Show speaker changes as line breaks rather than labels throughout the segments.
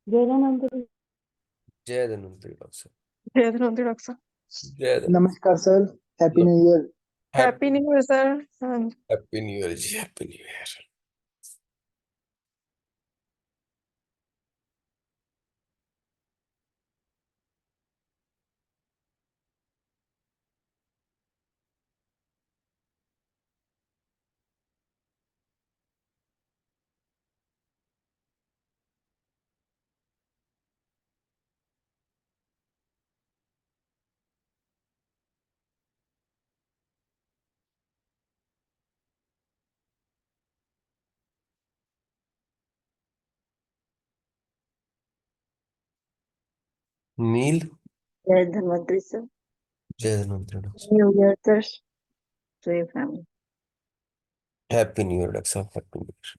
जय धन्वंतरि।
जय धन्वंतरि डॉक्टर साहब।
जय धन्वंतरि डॉक्टर साहब।
जय धन्वंतरि।
नमस्कार sir. Happy new year.
Happy new year sir. हाँ जी।
हैप्पी न्यू ईयर जी, हैप्पी न्यू ईयर। नील।
जय धन्वंतरि सर।
जय Dhanvantari doctor
new year sir to your family.
साहब। हैप्पी न्यू ईयर डॉक्टर साहब, हैप्पी न्यू ईयर।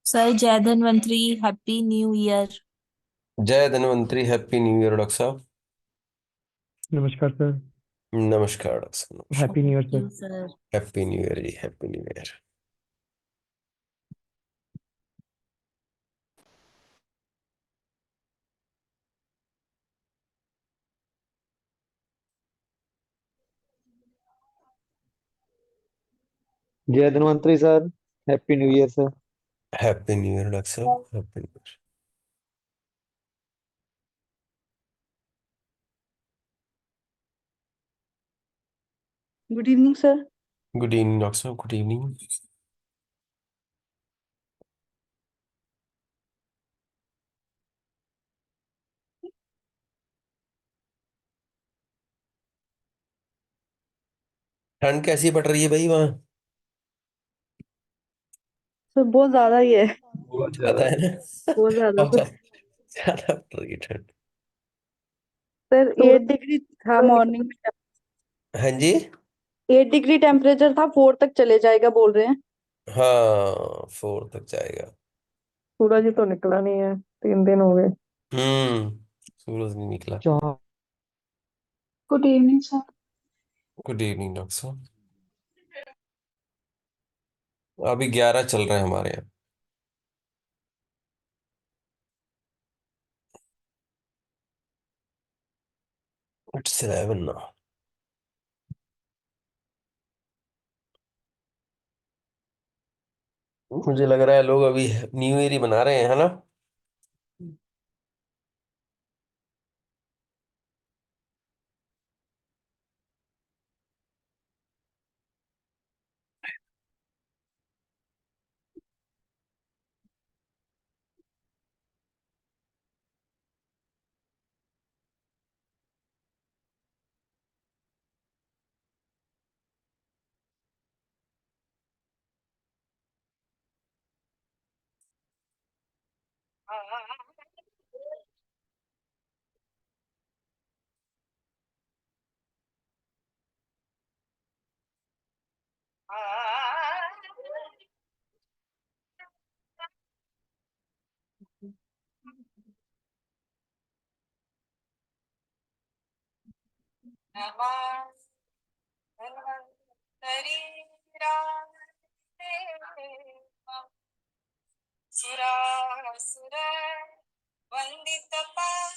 सर जय धन्वंतरी, हैप्पी न्यू ईयर।
जय Dhanvantari, happy new year doctor साहब।
नमस्कार सर।
नमस्कार डॉक्टर साहब, नमस्कार।
Happy new year
thank
sir.
You sir.
Happy new year जी, हैप्पी न्यू ईयर।
जय Dhanvantari sir. Happy new year sir.
Happy new year doctor साहब, happy new year.
Good evening sir.
Good evening doctor साहब, good evening. ठंड कैसी पड़ रही है भाई वहाँ?
सर बहुत ज्यादा ही है।
बहुत ज्यादा है ना।
बहुत ज्यादा
बहुत
सर।
ज्यादा पड़ रही है ठंड।
सर 8 डिग्री था मॉर्निंग में।
हाँ जी।
8 डिग्री टेम्परेचर था, 4 तक चले जाएगा बोल रहे हैं।
हाँ, 4 तक जाएगा।
सूरज ही तो निकला नहीं है, 3 दिन हो गए।
सूरज नहीं निकला।
Good evening sir.
Good evening doctor साहब। अभी 11 चल रहे हैं हमारे यहाँ। इट्स 11 ना। मुझे लग रहा है लोग अभी न्यू ईयर ही मना रहे हैं, है ना?
सुरासुर वंदित पाद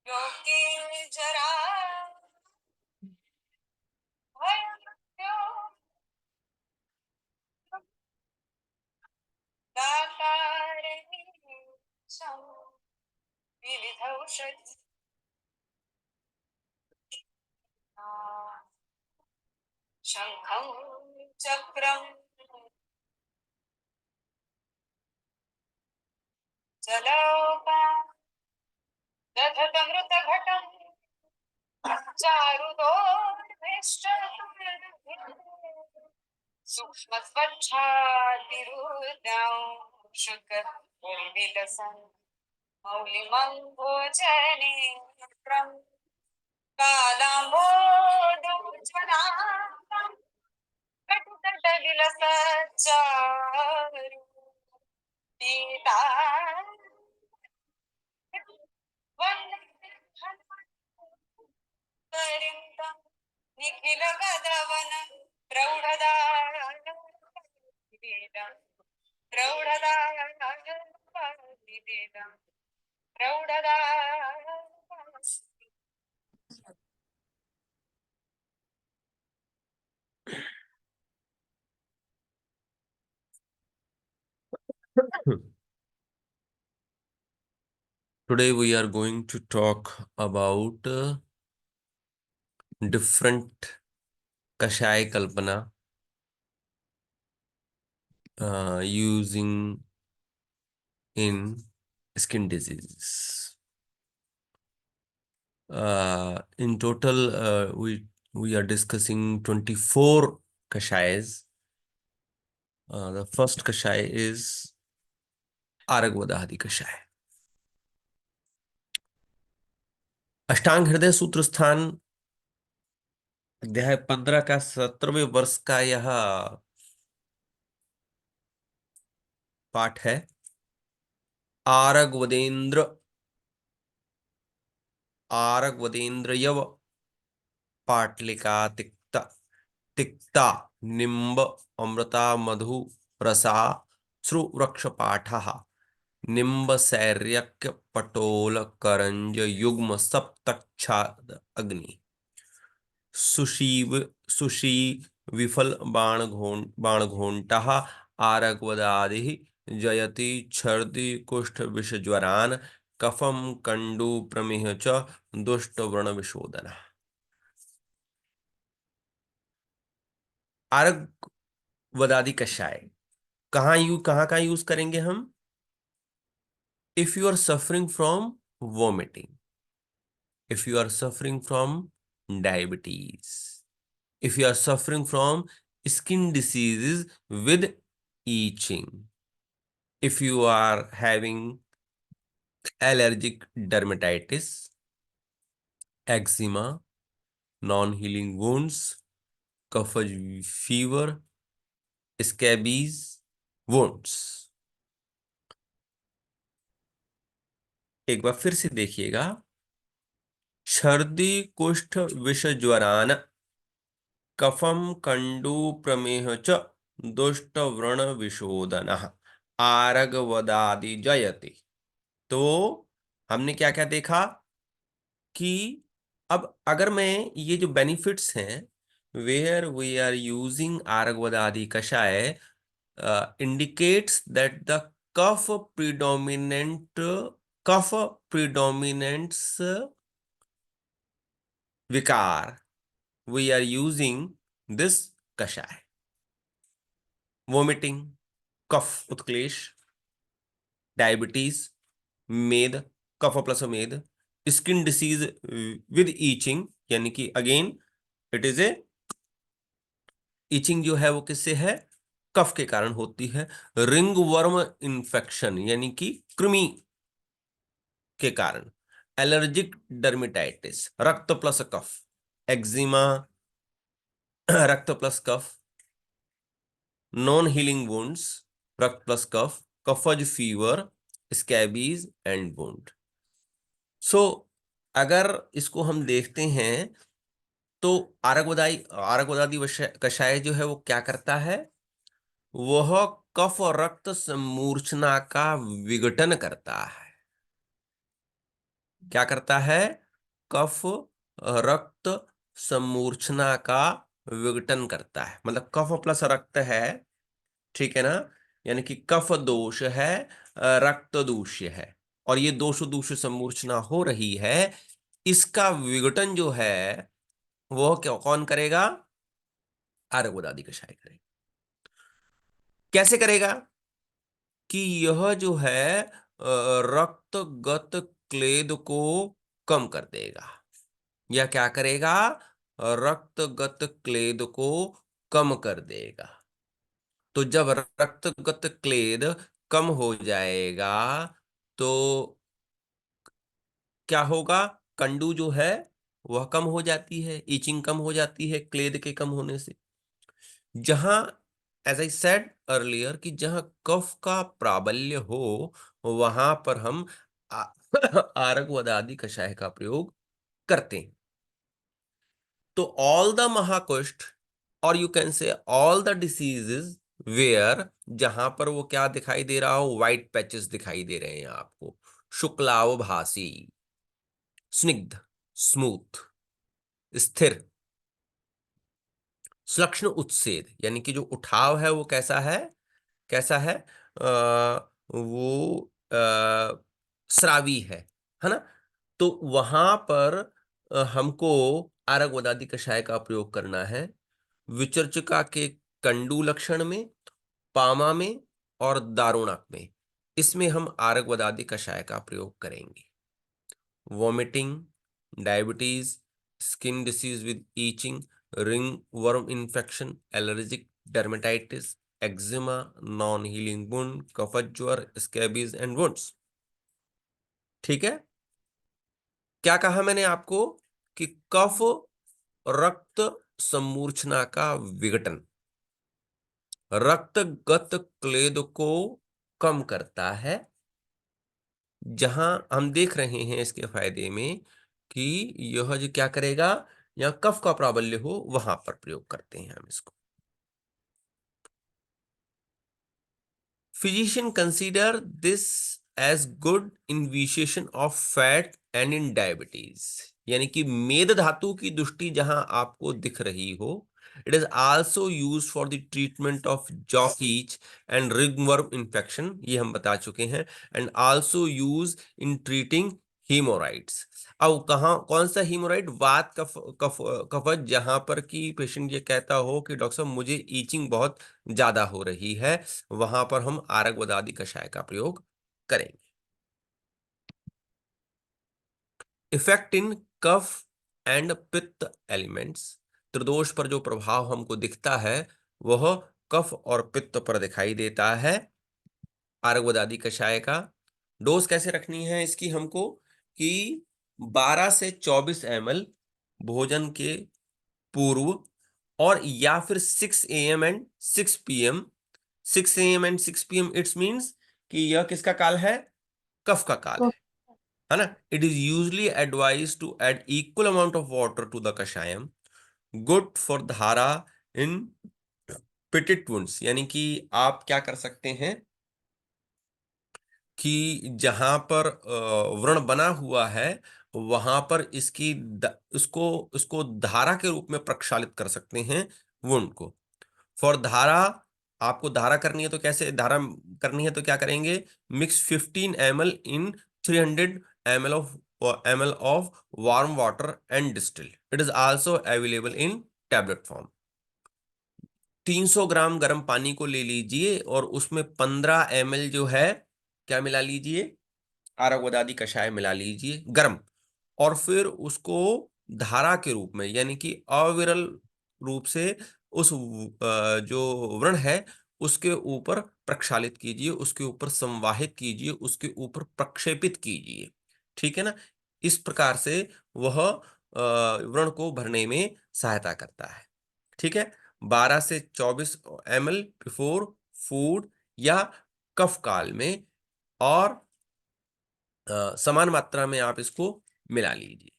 योगे जरा दातारणी विविधौषधि शंखं चक्रं जलौका दधतमृतघटं चारुदोर्भिश्च सूक्ष्म स्वच्छातिरुद्रां शुकर विलसन् मौलिमं भोजनेत्रं कालाम्बोदुज्ज्वलां कटुतटविलसच्चारु पीता वन्दरिन्दं निखिलगदवन प्रौढदानवेदं प्रौढदानवेदं प्रौढदान
Today we are going to talk about different Kashaya Kalpana using in skin diseases. In total, we are discussing 24 Kashayas. The first Kashaya is Aragvadadi Kashaya. अष्टांग हृदय सूत्र स्थान अध्याय 15 का 17वें वर्ष का यह पाठ है। आरगवदेंद्र यव पाटलिका तिक्ता तिक्ता निम्ब अमृता मधु रसा श्रुवृक्ष पाठः निम्ब सैर्यक पटोल करंज युग्म सप्तच्छाद अग्नि सुशी विफल बाणघोंटः आरगवदादिः जयति छर्दि कुष्ठ विषज्वरान् कफम कंडु प्रमेह च दुष्ट व्रण विशोधन। आरगवदादि कषाय कहाँ का यूज करेंगे हम? If you are suffering from vomiting, if you are suffering from diabetes, if you are suffering from skin diseases with itching, if you are having allergic dermatitis, eczema, non-healing wounds, कफज fever, scabies, wounds। एक बार फिर से देखिएगा। छर्दी कुष्ठ विष ज्वरान कफम कंडु प्रमेह च दुष्ट व्रण विशोधन आरगवदादि जयति। तो हमने क्या क्या देखा कि अब अगर मैं ये जो बेनिफिट्स हैं where we are using Aragvadhadi kashaya indicates that the kapha predominants vikara we are using this kashaya। vomiting, kapha utklesha, diabetes, meda, kapha plus meda, skin disease with itching, यानी कि again it is a itching जो है वो किससे है? कफ के कारण होती है। रिंग वर्म इन्फेक्शन यानी कि कृमि के कारण, allergic dermatitis rakta plus kapha, eczema rakta plus kapha, non healing wounds rakta plus kapha, kaphaja fever, scabies and wound. So अगर इसको हम देखते हैं तो आरगवदादि कषाय जो है वो क्या करता है? वह कफ और रक्त समूर्छना का विघटन करता है। क्या करता है? कफ रक्त समूर्छना का विघटन करता है। मतलब कफ प्लस रक्त है, ठीक है ना, यानी कि कफ दोष है, रक्त दूष्य है, और ये दोष दूष्य समूर्छना हो रही है। इसका विघटन जो है वो क्या कौन करेगा? आरगवदादि कषाय करेगा। कैसे करेगा? कि यह जो है रक्तगत क्लेद को कम कर देगा। यह क्या करेगा? रक्तगत क्लेद को कम कर देगा। तो जब रक्तगत क्लेद कम हो जाएगा तो क्या होगा, कंडू जो है वह कम हो जाती है, ईचिंग कम हो जाती है क्लेद के कम होने से। जहां, एज आई सेड अर्लियर, कि जहां कफ का प्राबल्य हो वहां पर हम आ- आरक वदादि कषाय का प्रयोग करते हैं। तो ऑल द महाकुष्ठ, और you can say all the diseases where, जहां पर वो क्या दिखाई दे रहा हो, व्हाइट पैचेस दिखाई दे रहे हैं आपको, शुक्लावभासी, स्निग्ध, स्मूथ, स्थिर, सुलक्षण उत्सेद, यानी कि जो उठाव है वो कैसा है, कैसा है, वो स्रावी है ना। तो वहां पर हमको आरग वदादि कषाय का प्रयोग करना है, विचर्चिका के कंडू लक्षण में, पामा में और दारुणक में। इसमें हम आरग वदादि कषाय का प्रयोग करेंगे। Vomiting, diabetes, skin disease with itching, ringworm infection, allergic dermatitis, eczema, non healing wound, kaphaja jvara, scabies and wounds. ठीक है, क्या कहा मैंने आपको कि कफ रक्त समूर्छना का विघटन, रक्तगत क्लेद को कम करता है। जहां हम देख रहे हैं इसके फायदे में कि यह जो क्या करेगा, यहाँ कफ का प्राबल्य हो वहां पर प्रयोग करते हैं हम इसको। Physician consider this as good in विशेषण of fat and in diabetes, यानी कि मेद धातु की दृष्टि जहां आपको दिख रही हो, it is also use for the treatment of jock itch and ringworm infection, ये हम बता चुके हैं, and also use in treating haemorrhoids. अब कहाँ, कौन सा हीमोराइड, वात कफ कफ कफज, जहां पर कि पेशेंट ये कहता हो कि डॉक्टर साहब मुझे ईचिंग बहुत ज्यादा हो रही है, वहां पर हम आरग वदादि कषाय का प्रयोग करेंगे। इफेक्ट इन कफ एंड पित्त एलिमेंट्स, त्रिदोष पर जो प्रभाव हमको दिखता है वह कफ और पित्त पर दिखाई देता है। आरग वदादि कषाय का डोज कैसे रखनी है इसकी हमको, कि 12 से 24 ml भोजन के पूर्व, और या फिर 6 AM and 6 PM। 6 AM and 6 PM it's means कि यह किसका काल है, कफ का काल है ना। It is usually advise to add equal amount of water to the kashayam, good for dhara in पिटिट wounds, यानी कि आप क्या कर सकते हैं कि जहां पर व्रण बना हुआ है वहां पर इसकी उसको उसको धारा के रूप में प्रक्षालित कर सकते हैं वुंड को। फॉर धारा, आपको धारा करनी है तो कैसे धारा करनी है, तो क्या करेंगे, mix 15 ml in 300 ml of warm water and distil, it is also available in tablet form. 300 ग्राम गर्म पानी को ले लीजिए और उसमें 15 ml जो है क्या मिला लीजिए, आरग वदादि कषाय मिला लीजिए गर्म, और फिर उसको धारा के रूप में, यानी कि अविरल रूप से उस जो व्रण है उसके ऊपर प्रक्षालित कीजिए, उसके ऊपर संवाहित कीजिए, उसके ऊपर प्रक्षेपित कीजिए। ठीक है ना, इस प्रकार से वह व्रण को भरने में सहायता करता है। ठीक है, 12 से 24 ml बिफोर फूड या कफ काल में, और समान मात्रा में आप इसको मिला लीजिए।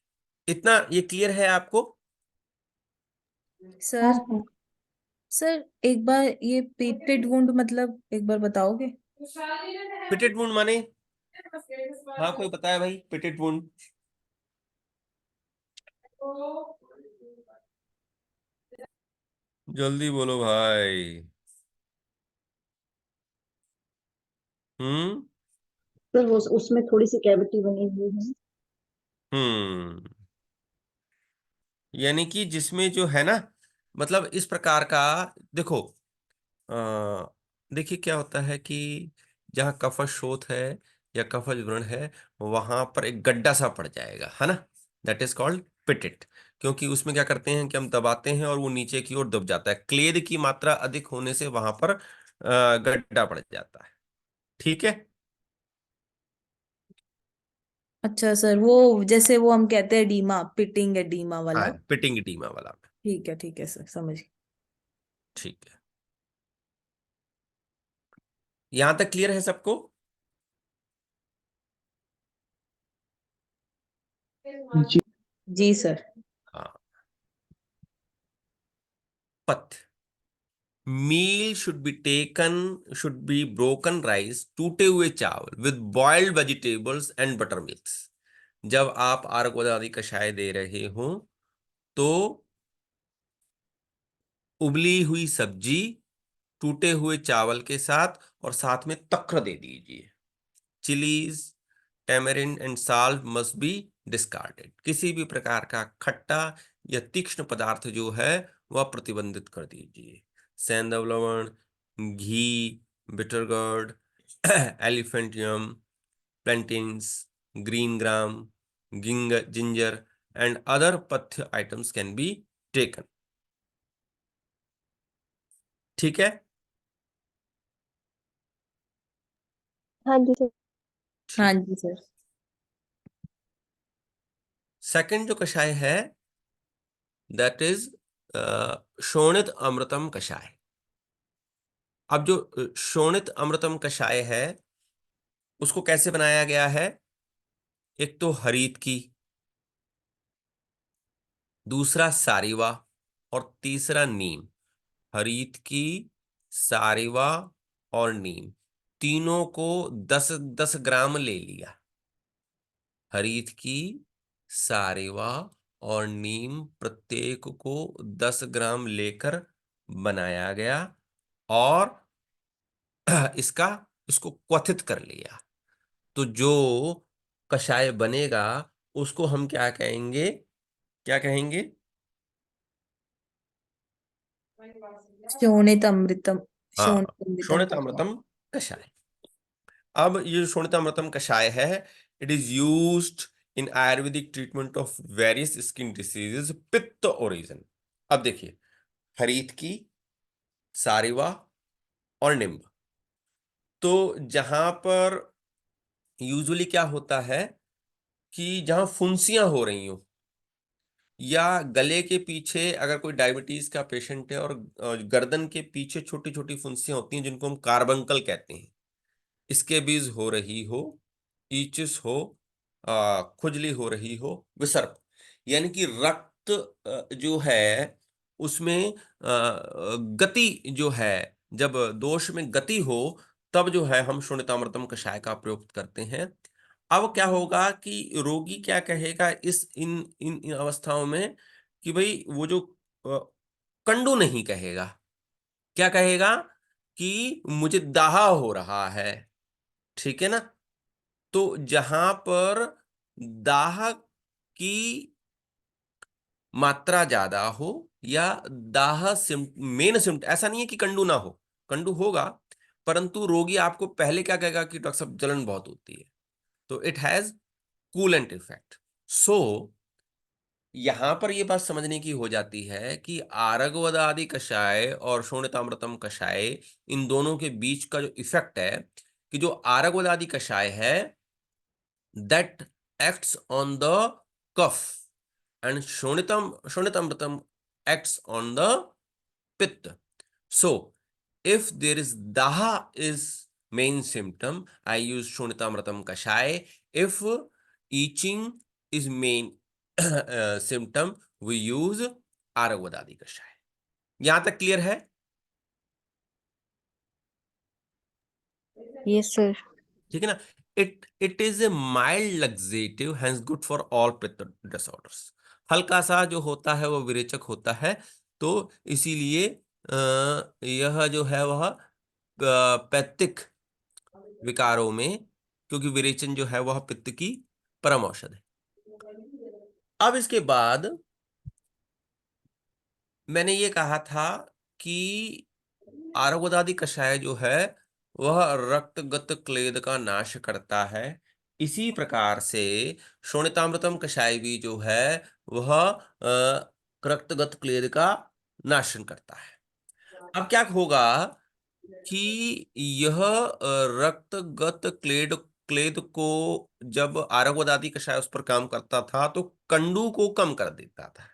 इतना ये क्लियर है आपको?
सर सर एक बार ये पेटेड वुंड मतलब एक बार बताओगे?
पिटेट वुंड माने, हाँ कोई बताया भाई, पिटेट वुंड जल्दी बोलो भाई। हम्म
सर वो उसमें थोड़ी सी कैविटी बनी हुई है।
हम्म यानी कि जिसमें जो है ना, मतलब इस प्रकार का, देखो अ, देखिए क्या होता है कि जहाँ कफज शोथ है या कफज व्रण है वहां पर एक गड्ढा सा पड़ जाएगा, है ना, दैट इज कॉल्ड पिटेट। क्योंकि उसमें क्या करते हैं कि हम दबाते हैं और वो नीचे की ओर दब जाता है, क्लेद की मात्रा अधिक होने से वहां पर गड्ढा पड़ जाता है। ठीक है।
अच्छा सर, वो जैसे वो हम कहते हैं एडीमा, पिटिंग एडीमा
हाँ,
वाला।
पिटिंग एडीमा वाला में।
ठीक है सर, समझ गई।
ठीक है, यहां तक क्लियर है सबको?
जी
जी सर।
हाँ। पथ्य, मील शुड बी ब्रोकन राइस, टूटे हुए चावल with boiled vegetables and butter milks. जब आप अर्घ आदि कषाय दे रहे हो तो उबली हुई सब्जी टूटे हुए चावल के साथ और साथ में तक्र दे दीजिए। Chillies, tamarind and salt must be discarded. किसी भी प्रकार का खट्टा या तीक्ष्ण पदार्थ जो है वह प्रतिबंधित कर दीजिए। सैंधव लवण, घी, बिटरगर्ड, एलिफेंटियम, plantains, green gram, ginger and other pathya items can be taken. ठीक है।
हाँ जी सर।
हाँ
ठीक।
जी सर।
सेकंड जो कषाय है दैट इज शोणित अमृतम कषाय। अब जो शोणित अमृतम कषाय है उसको कैसे बनाया गया है? एक तो हरीत की, दूसरा सारीवा और तीसरा नीम। हरीत की, सारीवा और नीम तीनों को 10-10 ग्राम ले लिया। हरीत की, सारीवा और नीम प्रत्येक को 10 ग्राम लेकर बनाया गया और इसका इसको क्वथित कर लिया। तो जो कषाय बनेगा उसको हम क्या कहेंगे? क्या कहेंगे?
शोणित अमृतम।
हाँ,
शोणित अमृतम कषाय।
शोणितामृतम कषाय। अब ये शोणितामृतम कषाय है, it is used in Ayurvedic treatment of various skin diseases, पित्त ओरिजिन। अब देखिए, हरीत की, सारिवा और निम्ब। तो जहां पर यूजुअली क्या होता है कि जहां फुंसियां हो रही हो या गले के पीछे अगर कोई डायबिटीज का पेशेंट है और गर्दन के पीछे छोटी छोटी फुंसियां होती हैं जिनको हम कार्बंकल कहते हैं, इसके बीज हो रही हो, ईचिस हो, खुजली हो रही हो, विसर्प यानी कि रक्त जो है उसमें गति जो है, जब दोष में गति हो तब जो है हम शून्यतामृतम कषाय का प्रयोग करते हैं। अब क्या होगा कि रोगी क्या कहेगा इस इन इन इन अवस्थाओं में कि भाई वो जो अ, कंडू नहीं कहेगा, क्या कहेगा कि मुझे दाहा हो रहा है। ठीक है ना? तो जहां पर दाह की मात्रा ज्यादा हो या दाह मेन सिम्टम, ऐसा नहीं है कि कंडू ना हो, कंडू होगा, परंतु रोगी आपको पहले क्या कहेगा कि डॉक्टर साहब जलन बहुत होती है। तो इट हैज कूलेंट इफेक्ट। सो यहां पर यह बात समझने की हो जाती है कि आरगवद आदि कषाय और शोणितामृतम कषाय, इन दोनों के बीच का जो इफेक्ट है कि जो आरगवद आदि कषाय है that acts on the cough and shonitamritam acts on the pitta. So if there is daha is main symptom, I use shonitamritam kashai. If itching is main symptom, we use आरगवदादी कषाय। यहां तक clear है?
Yes sir.
ठीक है ना? It is a mild laxative, hence good for all पित्त disorders. हल्का सा जो होता है वो विरेचक होता है, तो इसीलिए यह जो है वह पैत्तिक विकारों में, क्योंकि विरेचन जो है वह पित्त की परम औषध है। अब इसके बाद मैंने ये कहा था कि आरगोदादि कषाय जो है वह रक्तगत क्लेद का नाश करता है। इसी प्रकार से शोणितामृतम कषाय भी जो है वह रक्तगत क्लेद का नाशन करता है। अब क्या होगा कि यह रक्तगत क्लेद को जब आरगवदादी कषाय उस पर काम करता था तो कंडू को कम कर देता था।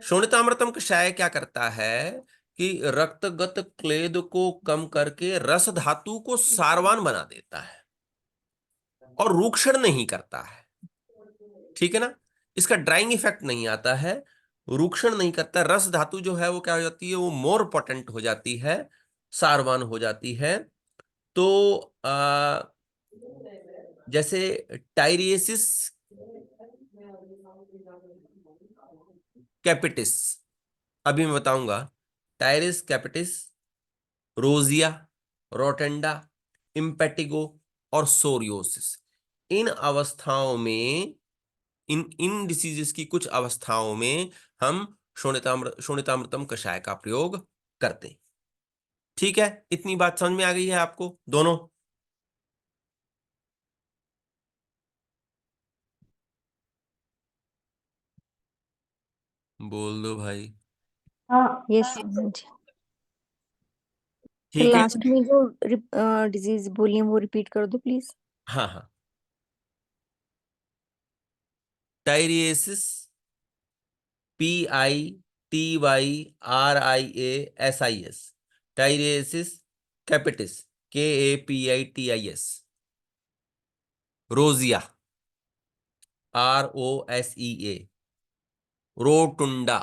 शोणितामृतम कषाय क्या करता है कि रक्तगत क्लेद को कम करके रस धातु को सारवान बना देता है और रूक्षण नहीं करता है। ठीक है ना, इसका ड्राइंग इफेक्ट नहीं आता है, रूक्षण नहीं करता। रस धातु जो है वो क्या हो जाती है, वो मोर पोटेंट हो जाती है, सारवान हो जाती है। तो जैसे टायरियसिस कैपिटिस, अभी मैं बताऊंगा, टायरिस कैपिटिस, रोजिया, रोटेंडा, इम्पेटिगो और सोरियोसिस, इन अवस्थाओं में, इन डिसीजेस की कुछ अवस्थाओं में हम शोणितामृतम कषाय का प्रयोग करते हैं। ठीक है, इतनी बात समझ में आ गई है आपको दोनों? बोल दो भाई।
हाँ
यस जी।
ठीक है,
लास्ट में जो डिजीज बोली है वो रिपीट कर दो प्लीज।
हाँ हाँ, टायरियसिस, PITYRIASIS, टायरियसिस capitis, KAPITIS, रोजिया, ROSEA, rotunda,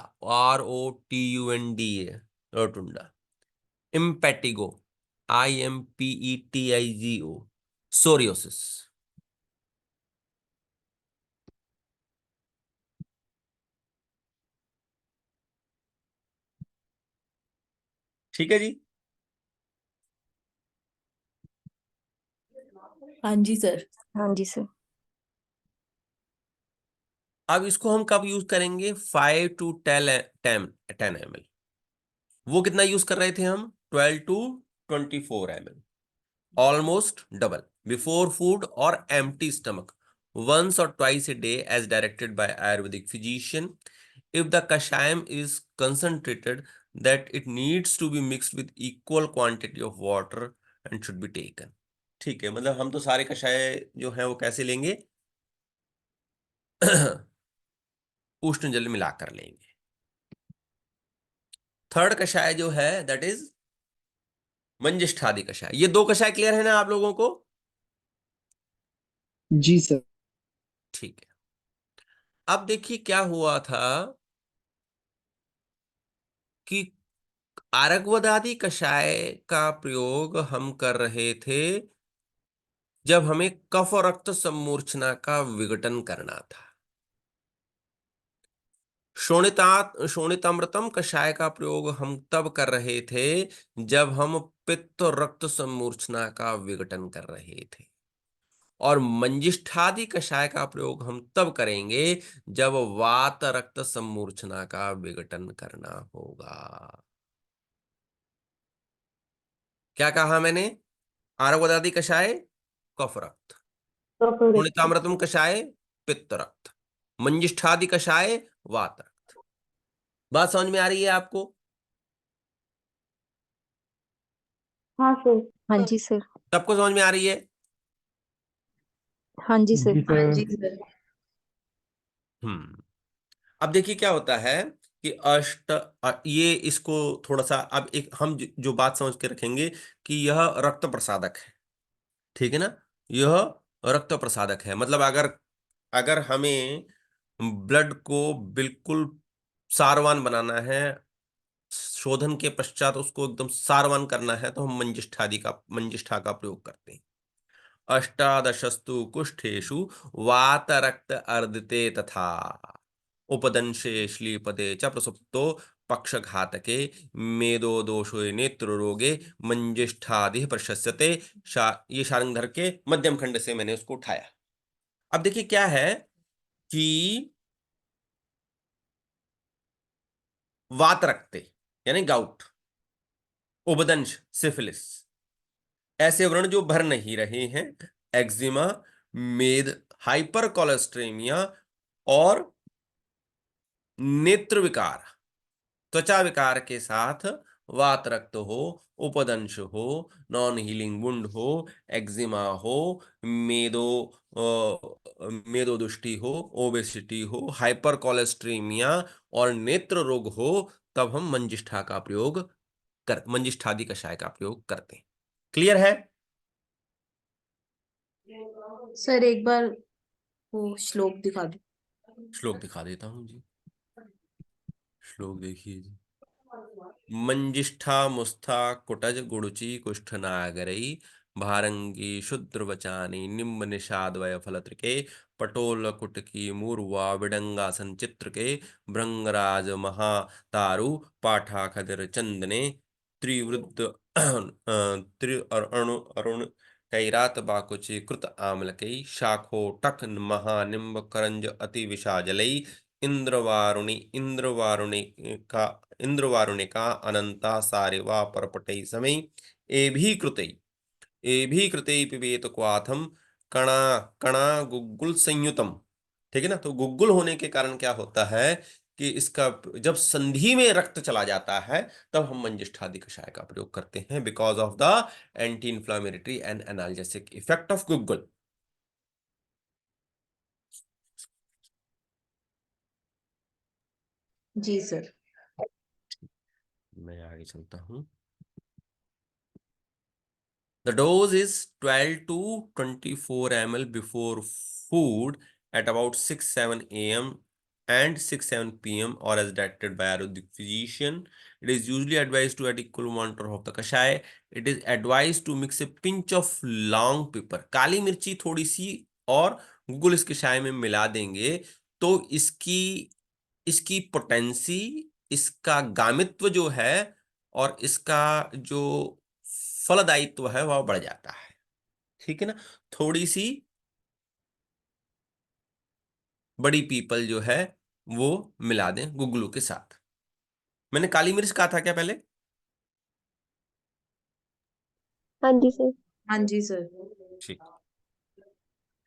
ROTUNDA, rotunda, impetigo, IMPETIGO, psoriasis. ठीक है जी।
हाँ जी सर।
हाँ जी सर।
अब इसको हम कब यूज करेंगे? 5 to 10 ml। वो कितना यूज कर रहे थे हम? 12 to 24 ml, almost double, before food और empty stomach, once or twice a day as directed by Ayurvedic physician. If the kashayam is concentrated, that it needs to be mixed with equal quantity of water and should be taken. ठीक है, मतलब हम तो सारे कषाय जो हैं वो कैसे लेंगे? उष्ण जल मिलाकर लेंगे। थर्ड कषाय जो है दैट इज मंजिष्ठादि कषाय। ये दो कषाय क्लियर है ना आप लोगों को?
जी सर।
ठीक है, अब देखिए क्या हुआ था कि आरगवदादि कषाय का प्रयोग हम कर रहे थे जब हमें कफ और रक्त सम्मूर्छना का विघटन करना था। शोणितामृतम कषाय का प्रयोग हम तब कर रहे थे जब हम पित्त और रक्त सम्मूर्छना का विघटन कर रहे थे, और मंजिष्ठादि कषाय का प्रयोग हम तब करेंगे जब वात रक्त सम्मूर्छना का विघटन करना होगा। क्या कहा मैंने? आरगवदादि कषाय कफ रक्त, शोणितामृतम कषाय पित्त रक्त, मंजिष्ठादि कषाय वात रक्त। बात समझ में आ रही है आपको?
हाँ सर।
हाँ जी सर।
सबको समझ में आ रही है?
हाँ जी सर।
हाँ जी सर।
अब देखिए क्या होता है कि ये इसको थोड़ा सा, अब एक हम जो बात समझ के रखेंगे कि यह रक्त प्रसादक है। ठीक है ना, यह रक्त प्रसादक है, मतलब अगर अगर हमें ब्लड को बिल्कुल सारवान बनाना है, शोधन के पश्चात उसको एकदम सारवान करना है, तो हम मंजिष्ठा का प्रयोग करते हैं। अष्टादशस्तु कुष्ठेषु वातरक्त अर्दिते तथा उपदंशे श्लीपदे च प्रसुप्तो पक्षघातके मेदो दोषो नेत्र रोगे मंजिष्ठादि प्रशस्यते। ये शार्ंगधर के मध्यम खंड से मैंने उसको उठाया। अब देखिए क्या है कि वात रक्ते यानी गाउट, उपदंश सिफिलिस, ऐसे व्रण जो भर नहीं रहे हैं, एक्जिमा, मेद, हाइपर कोलेस्ट्रेमिया और नेत्र विकार, त्वचा विकार के साथ वात रक्त हो, उपदंश हो, नॉन हीलिंग वुंड हो, एक्जिमा हो, मेदो मेदोदुष्टि हो, ओबेसिटी हो, हाइपर कोलेस्ट्रीमिया और नेत्र रोग हो, तब हम मंजिष्ठादि कषाय का प्रयोग करते हैं। क्लियर है?
सर एक बार वो श्लोक दिखा दो।
श्लोक दिखा देता हूं जी। श्लोक देखिए जी। मंजिष्ठा मुस्था कुटज गुड़ुचि कुष्ठ नागरई भारंगी शुद्र वचानी निम्ब निषाद वय फलत्रिके पटोल कुटकी मूर्वा विडंगा संचित्र के भृंगराज महातारु पाठा खदिर चंदने त्रिवृद्ध त्रि अरुण अरुण कैरात बाकुचि कृत आमलकई शाखो टक महानिम्ब करंज अति विषाजलई इंद्रवारुणिका अनंता सारिवा परपटै समय एभी कृते पिबेत क्वाथम कणा कणा गुग्गुल संयुतम। ठीक है ना? तो गुग्गुल होने के कारण क्या होता है कि इसका जब संधि में रक्त चला जाता है तब हम मंजिष्ठादि कषाय का प्रयोग करते हैं, because of the anti inflammatory and analgesic effect of guggul.
जी सर।
मैं आगे चलता हूं। The dose is 12 to 24 ml before food at about 6-7 a.m. and 6-7 p.m. or as directed by Ayurvedic physician. It is usually advised to add equal amount of the kashai. It is advised to mix a pinch of long pepper. काली मिर्ची थोड़ी सी और गुल इस कषाय में मिला देंगे तो इसकी इसकी पोटेंसी, इसका गामित्व जो है और इसका जो फलदायित्व है वह बढ़ जाता है। ठीक है ना? थोड़ी सी बड़ी पीपल जो है वो मिला दें गुगलू के साथ। मैंने काली मिर्च कहा था क्या पहले?
हाँ जी सर।
हाँ जी सर।
ठीक,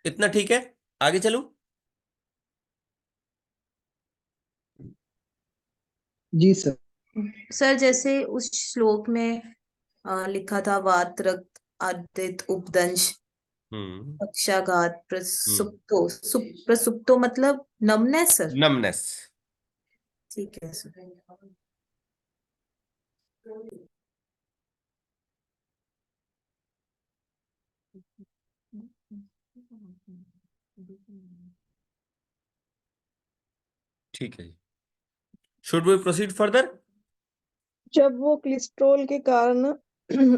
इतना ठीक है। आगे चलूं?
जी सर।
सर जैसे उस श्लोक में लिखा था वात रक्त आदित उपदंश
हम्म
पक्षाघात प्रसुप्तो मतलब नमनेस सर।
नमनेस।
ठीक है सर।
ठीक है जी। Should we proceed further?
जब वो कोलेस्ट्रॉल के कारण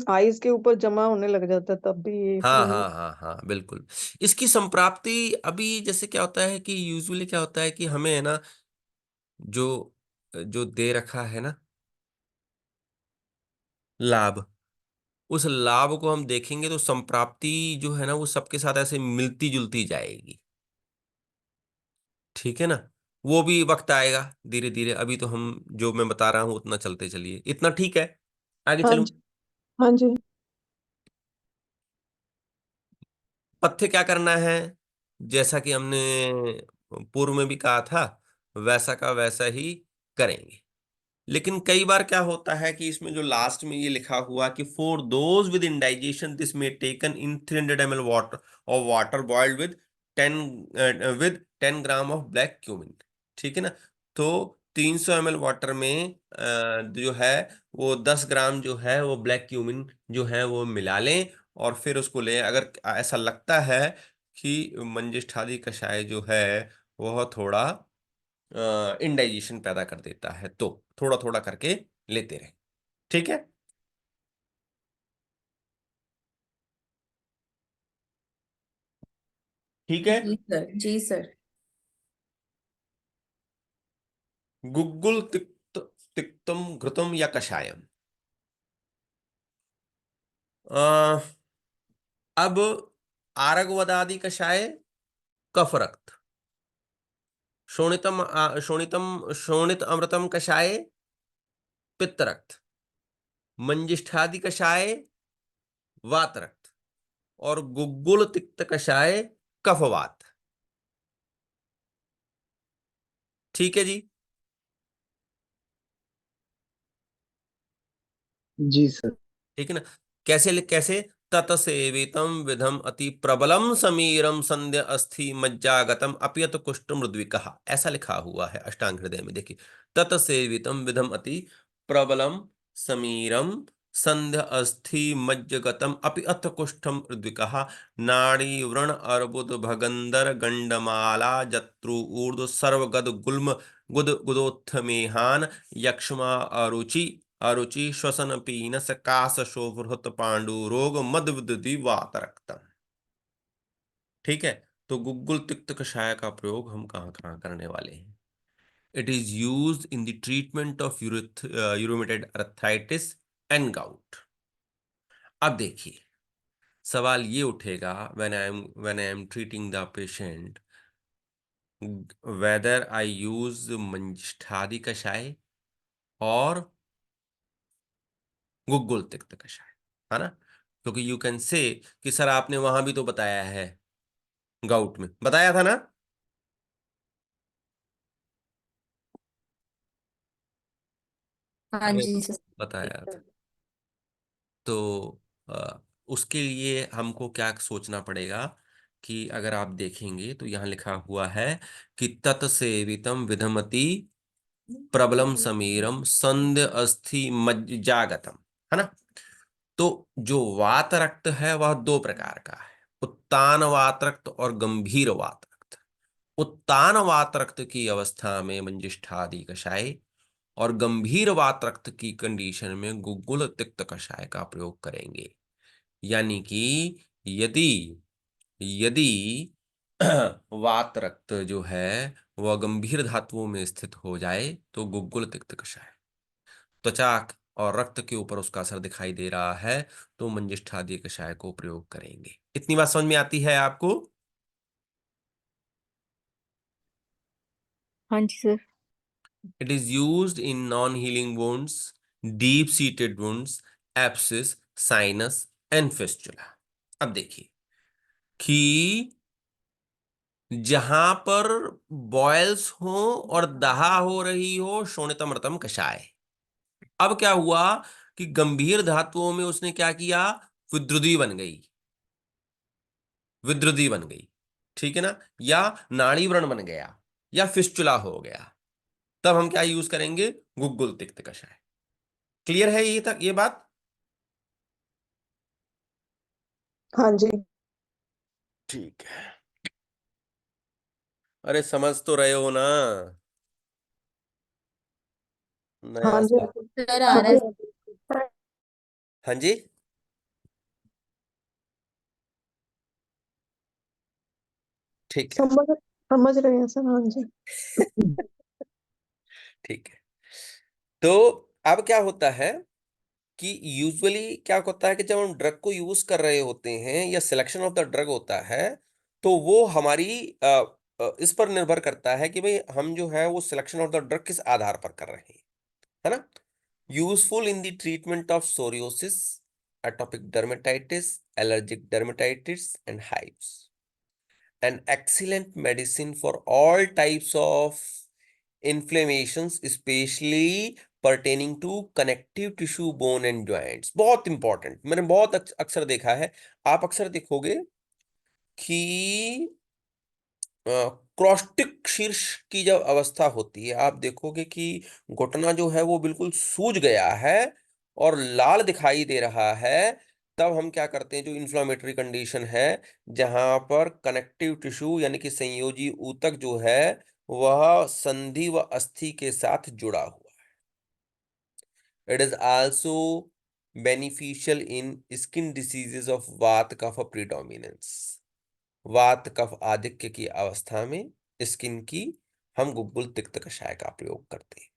आइस के ऊपर जमा होने लग जाता है तब भी ये
हाँ
प्रयोग।
हाँ हाँ हाँ बिल्कुल। इसकी संप्राप्ति अभी जैसे क्या होता है कि यूजुअली क्या होता है कि हमें है ना जो जो दे रखा है ना लाभ, उस लाभ को हम देखेंगे तो संप्राप्ति जो है ना वो सबके साथ ऐसे मिलती जुलती जाएगी। ठीक है ना? वो भी वक्त आएगा धीरे धीरे। अभी तो हम जो मैं बता रहा हूं उतना चलते चलिए। इतना ठीक है? आगे
हाँ
चलूं?
जी। हाँ जी।
पथ्य क्या करना है? जैसा कि हमने पूर्व में भी कहा था वैसा का वैसा ही करेंगे। लेकिन कई बार क्या होता है कि इसमें जो लास्ट में ये लिखा हुआ कि for those with indigestion this में टेकन इन 300 ml वाटर और water boiled with 10 gram of black cumin. ठीक है ना? तो 300 ml वाटर में जो है वो 10 ग्राम जो है वो ब्लैक क्यूमिन जो है वो मिला लें और फिर उसको लें। अगर ऐसा लगता है कि मंजिष्ठादि कषाय जो है वह थोड़ा इंडाइजेशन पैदा कर देता है तो थोड़ा थोड़ा करके लेते रहे। ठीक है? ठीक है।
जी सर। जी सर।
गुग्गुल तिक्तम घृतम या कषायम। अ, अब आरगवदादि कषाय कफ रक्त, शोणित अमृतम कषाय पित्त रक्त, मंजिष्ठादि कषाय वात रक्त और गुग्गुल तिक्त कषाय कफवात। ठीक है जी?
जी सर।
ठीक है ना। कैसे कैसे? ततसेवितम विधम अति प्रबलम समीरम संध्या अस्थि मज्जागतम अपियत कुष्ठ मृद्विकः, ऐसा लिखा हुआ है अष्टांग हृदय में। देखिए, ततसेवितम विधम अति प्रबलम समीरम संध्या अस्थि मज्जगतम अपि अथ कुष्ठम मृद्विकः नाड़ी व्रण अर्बुद भगंदर गंडमाला जत्रु ऊर्ध्व सर्वगद गुल्म गुद गुदोत्थमेहान यक्ष्मा अरुचि अरुचि श्वसन पीनस कास शोभृत पांडु रोग मद विदधि वात रक्तम। ठीक है। तो गुग्गुल तिक्त कषाय का प्रयोग हम कहाँ कहाँ करने वाले हैं? It is used in the treatment of rheumatoid arthritis and gout. अब देखिए, सवाल ये उठेगा, when I am treating the patient, whether I use Manjishthadi kashaya और गुग्गुल तिक्त कषाय, है ना। क्योंकि यू कैन से कि सर आपने वहां भी तो बताया है, गाउट में बताया था ना।
हाँ
अरे
जी सर।
बताया था। तो उसके लिए हमको क्या सोचना पड़ेगा कि अगर आप देखेंगे तो यहाँ लिखा हुआ है कि तत्सेवितम विधमति प्रबलम समीरम संध्य अस्थि मज्जागतम, है ना। तो जो वात रक्त है वह दो प्रकार का है, उत्तान वात रक्त और गंभीर वात रक्त। उत्तान वात रक्त की अवस्था में मंजिष्ठादि कषाय और गंभीर वात रक्त की कंडीशन में गुग्गुल तिक्त कषाय का प्रयोग करेंगे। यानी कि यदि यदि वात रक्त जो है वह गंभीर धातुओं में स्थित हो जाए तो गुग्गुल तिक्त कषाय, त्वचा और रक्त के ऊपर उसका असर दिखाई दे रहा है तो मंजिष्ठादि कषाय को प्रयोग करेंगे। इतनी बात समझ में आती है आपको?
हाँ जी sir.
It is used in non-healing wounds, deep-seated wounds, abscess, sinus and fistula। अब देखिए कि जहां पर बॉयल्स हो और दहा हो रही हो, शोणितमृतम कषाय। अब क्या हुआ कि गंभीर धातुओं में उसने क्या किया, विद्रुदी बन गई, विद्रुदी बन गई, ठीक है ना, या नाड़ी व्रण बन गया या फिस्टुला हो गया, तब हम क्या यूज करेंगे, गुग्गुल तिक्त कषाय। क्लियर है ये तक ये बात?
हाँ जी।
ठीक है। अरे समझ तो रहे हो ना, नया
हाँ जी।
सा।
सर आ रहा है।
हाँ जी। ठीक है।
समझ समझ रहे हैं सर, हाँ जी।
ठीक है। तो अब क्या होता है कि यूजुअली क्या होता है कि जब हम ड्रग को यूज कर रहे होते हैं या सिलेक्शन ऑफ द ड्रग होता है, तो वो हमारी इस पर निर्भर करता है कि भाई हम जो है वो सिलेक्शन ऑफ द ड्रग किस आधार पर कर रहे हैं, है ना। Useful in the treatment of psoriasis, atopic dermatitis, allergic dermatitis and hives, an excellent medicine for all types of inflammations, especially pertaining to connective tissue, bone and joints। बहुत important, मैंने बहुत अक्सर देखा है, आप अक्सर देखोगे कि क्रॉस्टिक शीर्ष की जब अवस्था होती है, आप देखोगे कि घुटना जो है वो बिल्कुल सूज गया है और लाल दिखाई दे रहा है। तब हम क्या करते हैं, जो इन्फ्लामेटरी कंडीशन है, जहां पर कनेक्टिव टिश्यू यानी कि संयोजी ऊतक जो है वह संधि व अस्थि के साथ जुड़ा हुआ है। It is also beneficial in skin diseases of वात कफ प्रीडोमिनेंस। वात कफ आधिक्य की अवस्था में स्किन की हम गुग्गुल तिक्त कषाय का प्रयोग करते हैं।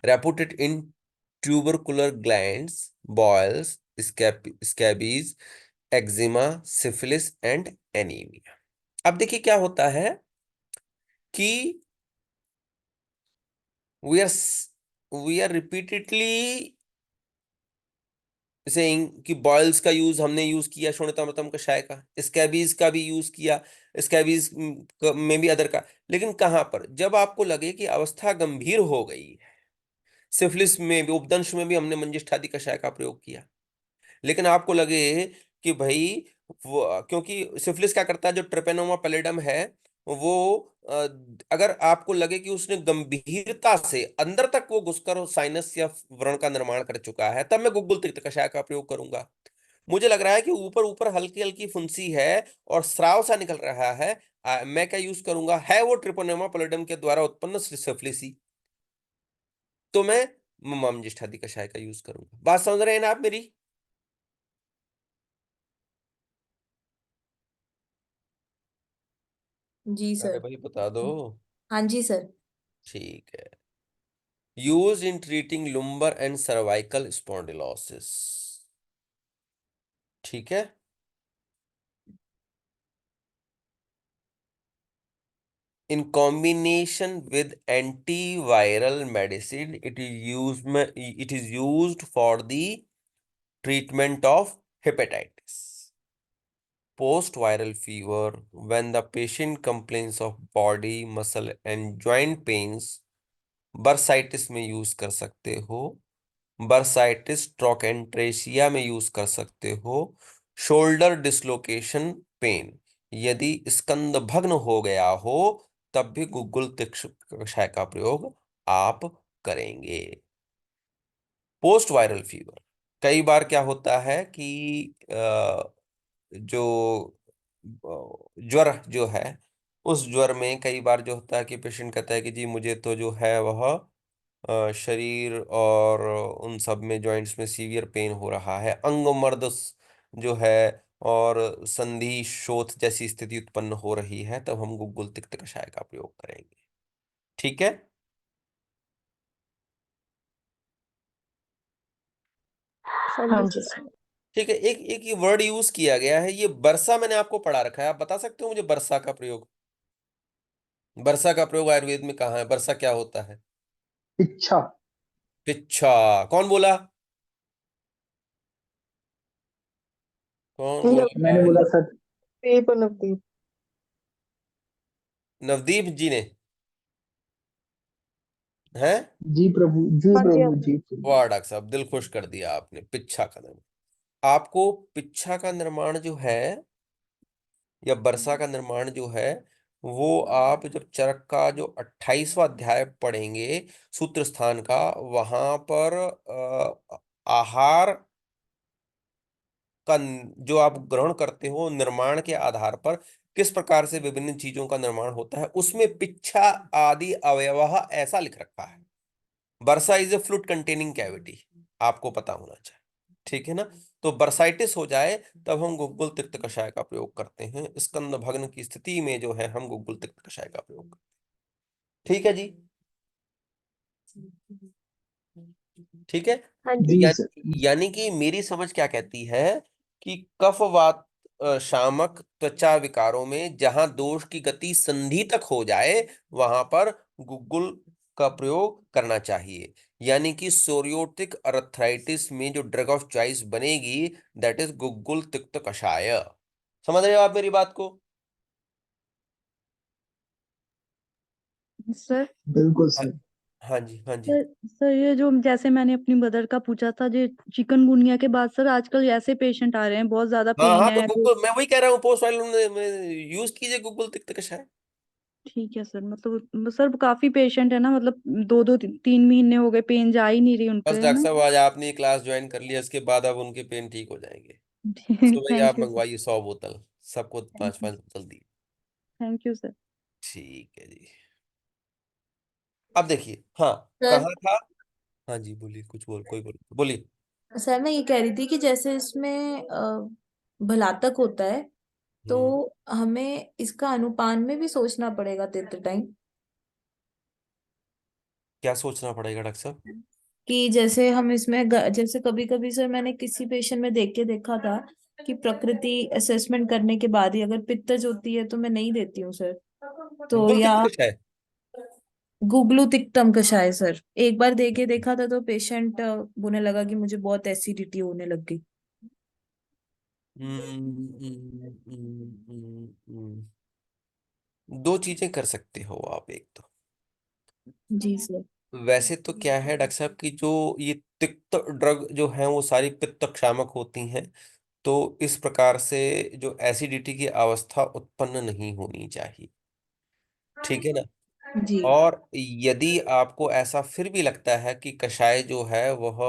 Reputed in tubercular glands, boils, scabies, eczema, syphilis and anaemia. अब देखिए क्या होता है कि we are we are repeatedly saying कि बॉयल्स का यूज हमने यूज किया शोणितमृतम कषाय का, स्कैबीज का भी यूज किया, स्कैबीज में भी अदर का। लेकिन कहां पर, जब आपको लगे कि अवस्था गंभीर हो गई है, सिफिलिस में भी, उपदंश में भी हमने मंजिष्ठादि कषाय का प्रयोग किया। लेकिन आपको लगे कि भाई वो, क्योंकि सिफिलिस क्या करता है, जो ट्रिपेनोमा पैलिडम है वो अगर आपको लगे कि उसने गंभीरता से अंदर तक वो घुसकर साइनस या व्रण का निर्माण कर चुका है, तब मैं गुग्गुल तिक्त कषाय का प्रयोग करूंगा। मुझे लग रहा है कि ऊपर ऊपर हल्की हल्की फुंसी है और स्राव सा निकल रहा है, मैं क्या यूज करूंगा, है वो ट्रिपोनेमा पैलिडम के द्वारा उत्पन्न सिफिलिस ही, तो मैं मंजिष्ठादि कषाय का यूज करूंगा। बात समझ रहे हैं ना आप मेरी?
जी
अरे
सर।
भाई बता दो।
हाँ जी सर।
ठीक है। Use in treating lumbar and cervical spondylosis. ठीक है। In combination with antiviral medicine it is used for the treatment of hepatitis, post viral fever, when the patient complains of body muscle and joint pains। Bursitis में use कर सकते हो, bursitis ट्रोकेंट्रेशिया में use कर सकते हो, शोल्डर डिसलोकेशन पेन, यदि स्कंद भग्न हो गया हो तब भी गुग्गुल कषाय का प्रयोग आप करेंगे। पोस्ट वायरल फीवर, कई बार क्या होता है कि जो ज्वर जो है, उस ज्वर में कई बार जो होता है कि पेशेंट कहता है कि जी मुझे तो जो है वह शरीर और उन सब में जॉइंट्स में सीवियर पेन हो रहा है, अंग मर्द जो है और संधि शोथ जैसी स्थिति उत्पन्न हो रही है, तब हम गुग्गुल तिक्त कषाय का प्रयोग करेंगे। ठीक है।
हाँ जी सर।
ठीक है। एक एक ये वर्ड यूज किया गया है, ये बरसा मैंने आपको पढ़ा रखा है, आप बता सकते हो मुझे बरसा का प्रयोग? बरसा का प्रयोग आयुर्वेद में कहाँ है? बरसा क्या होता है?
इच्छा।
पिच्छा। कौन बोला? कौन बोल रहा
मैंने
है?
बोला सर।
नवदीप नवदीप।
नवदीप जी ने है।
जी
हाँ जी हाँ
प्रभु
जी।
जी प्रभु।
वाह डॉक्टर साहब, दिल खुश कर दिया आपने। पिच्छा का निर्माण, आपको पिच्छा का निर्माण जो है या बरसा का निर्माण जो है, वो आप जब चरक का जो 28वां अध्याय पढ़ेंगे सूत्र स्थान का, वहां पर आहार का जो आप ग्रहण करते हो निर्माण के आधार पर किस प्रकार से विभिन्न चीजों का निर्माण होता है, उसमें पिच्छा आदि अवयव ऐसा लिख रखा है। Bursa is a fluid containing cavity, आपको पता होना चाहिए। ठीक है ना? तो बर्साइटिस हो जाए तब हम गुग्गुल तिक्त कषाय का प्रयोग करते हैं, स्कंद भग्न की स्थिति में जो है हम गुग्गुल तिक्त कषाय का प्रयोग करते हैं। ठीक है जी। ठीक है।
हाँ
तो
जी।
जी सर।
यानी कि मेरी समझ क्या कहती है कि कफ वात शामक त्वचा विकारों में जहां दोष की गति संधि तक हो जाए वहां पर गुग्गुल का प्रयोग करना चाहिए। यानी कि सोरियोटिक अर्थराइटिस में जो ड्रग ऑफ चॉइस बनेगी दैट इज गुग्गुल तिक्त कषाय। समझ रहे हो आप मेरी बात को?
सर
बिल्कुल
हाँ।
सर।
हाँ जी, हाँ जी।
सर सर ये जो जैसे मैंने अपनी मदर का पूछा था, जो चिकनगुनिया के बाद सर आजकल ऐसे पेशेंट आ रहे हैं, बहुत ज्यादा
हाँ
पेन
हाँ, तो
है तो।
गूगल, मैं वही कह रहा हूँ, पोस्ट वाले में यूज कीजिए गूगल तिक्त कषाय।
ठीक है सर, मतलब सर काफी पेशेंट है ना, मतलब 2-3 महीने हो गए, पेन जा ही नहीं रही उनके,
बस
है
डॉक्टर
ना।
साहब आज आपने क्लास ज्वाइन कर लिया, इसके बाद अब उनके पेन ठीक हो जाएंगे। सुबह ही आप
थैंक यू सर।
मंगवाइए 100 बोतल, सबको
थैंक
पांच
यू।
पांच बोतल दी।
Thank you sir.
ठीक है जी। अब देखिए, हाँ,
सर
कहाँ था? हाँ जी बोलिए, कुछ बोलिए।
सर मैं ये कह रही थी कि जैसे इसमें भलातक होता है, तो
हम्म।
हमें इसका अनुपान में भी सोचना पड़ेगा तित टाइम।
क्या सोचना पड़ेगा डॉक्टर साहब?
कि जैसे हम इसमें जैसे कभी कभी सर मैंने किसी पेशेंट में देख के देखा था कि प्रकृति असेसमेंट करने के बाद ही अगर पित्तज होती है तो मैं नहीं देती हूँ सर। तो
गूगल
या
तिक्त कषाय।
गुगलू तिक्तम कषाय सर, एक बार दे के देखा था तो पेशेंट बोलने लगा कि मुझे बहुत एसिडिटी होने लग गई।
दो चीजें कर सकते हो आप, एक तो
जी सर।
वैसे तो क्या है डॉक्टर साहब की जो ये तिक्त ड्रग जो है वो सारी पित्त क्षामक होती हैं, तो इस प्रकार से जो एसिडिटी की अवस्था उत्पन्न नहीं होनी चाहिए, ठीक है ना।
जी।
और यदि आपको ऐसा फिर भी लगता है कि कषाय जो है वह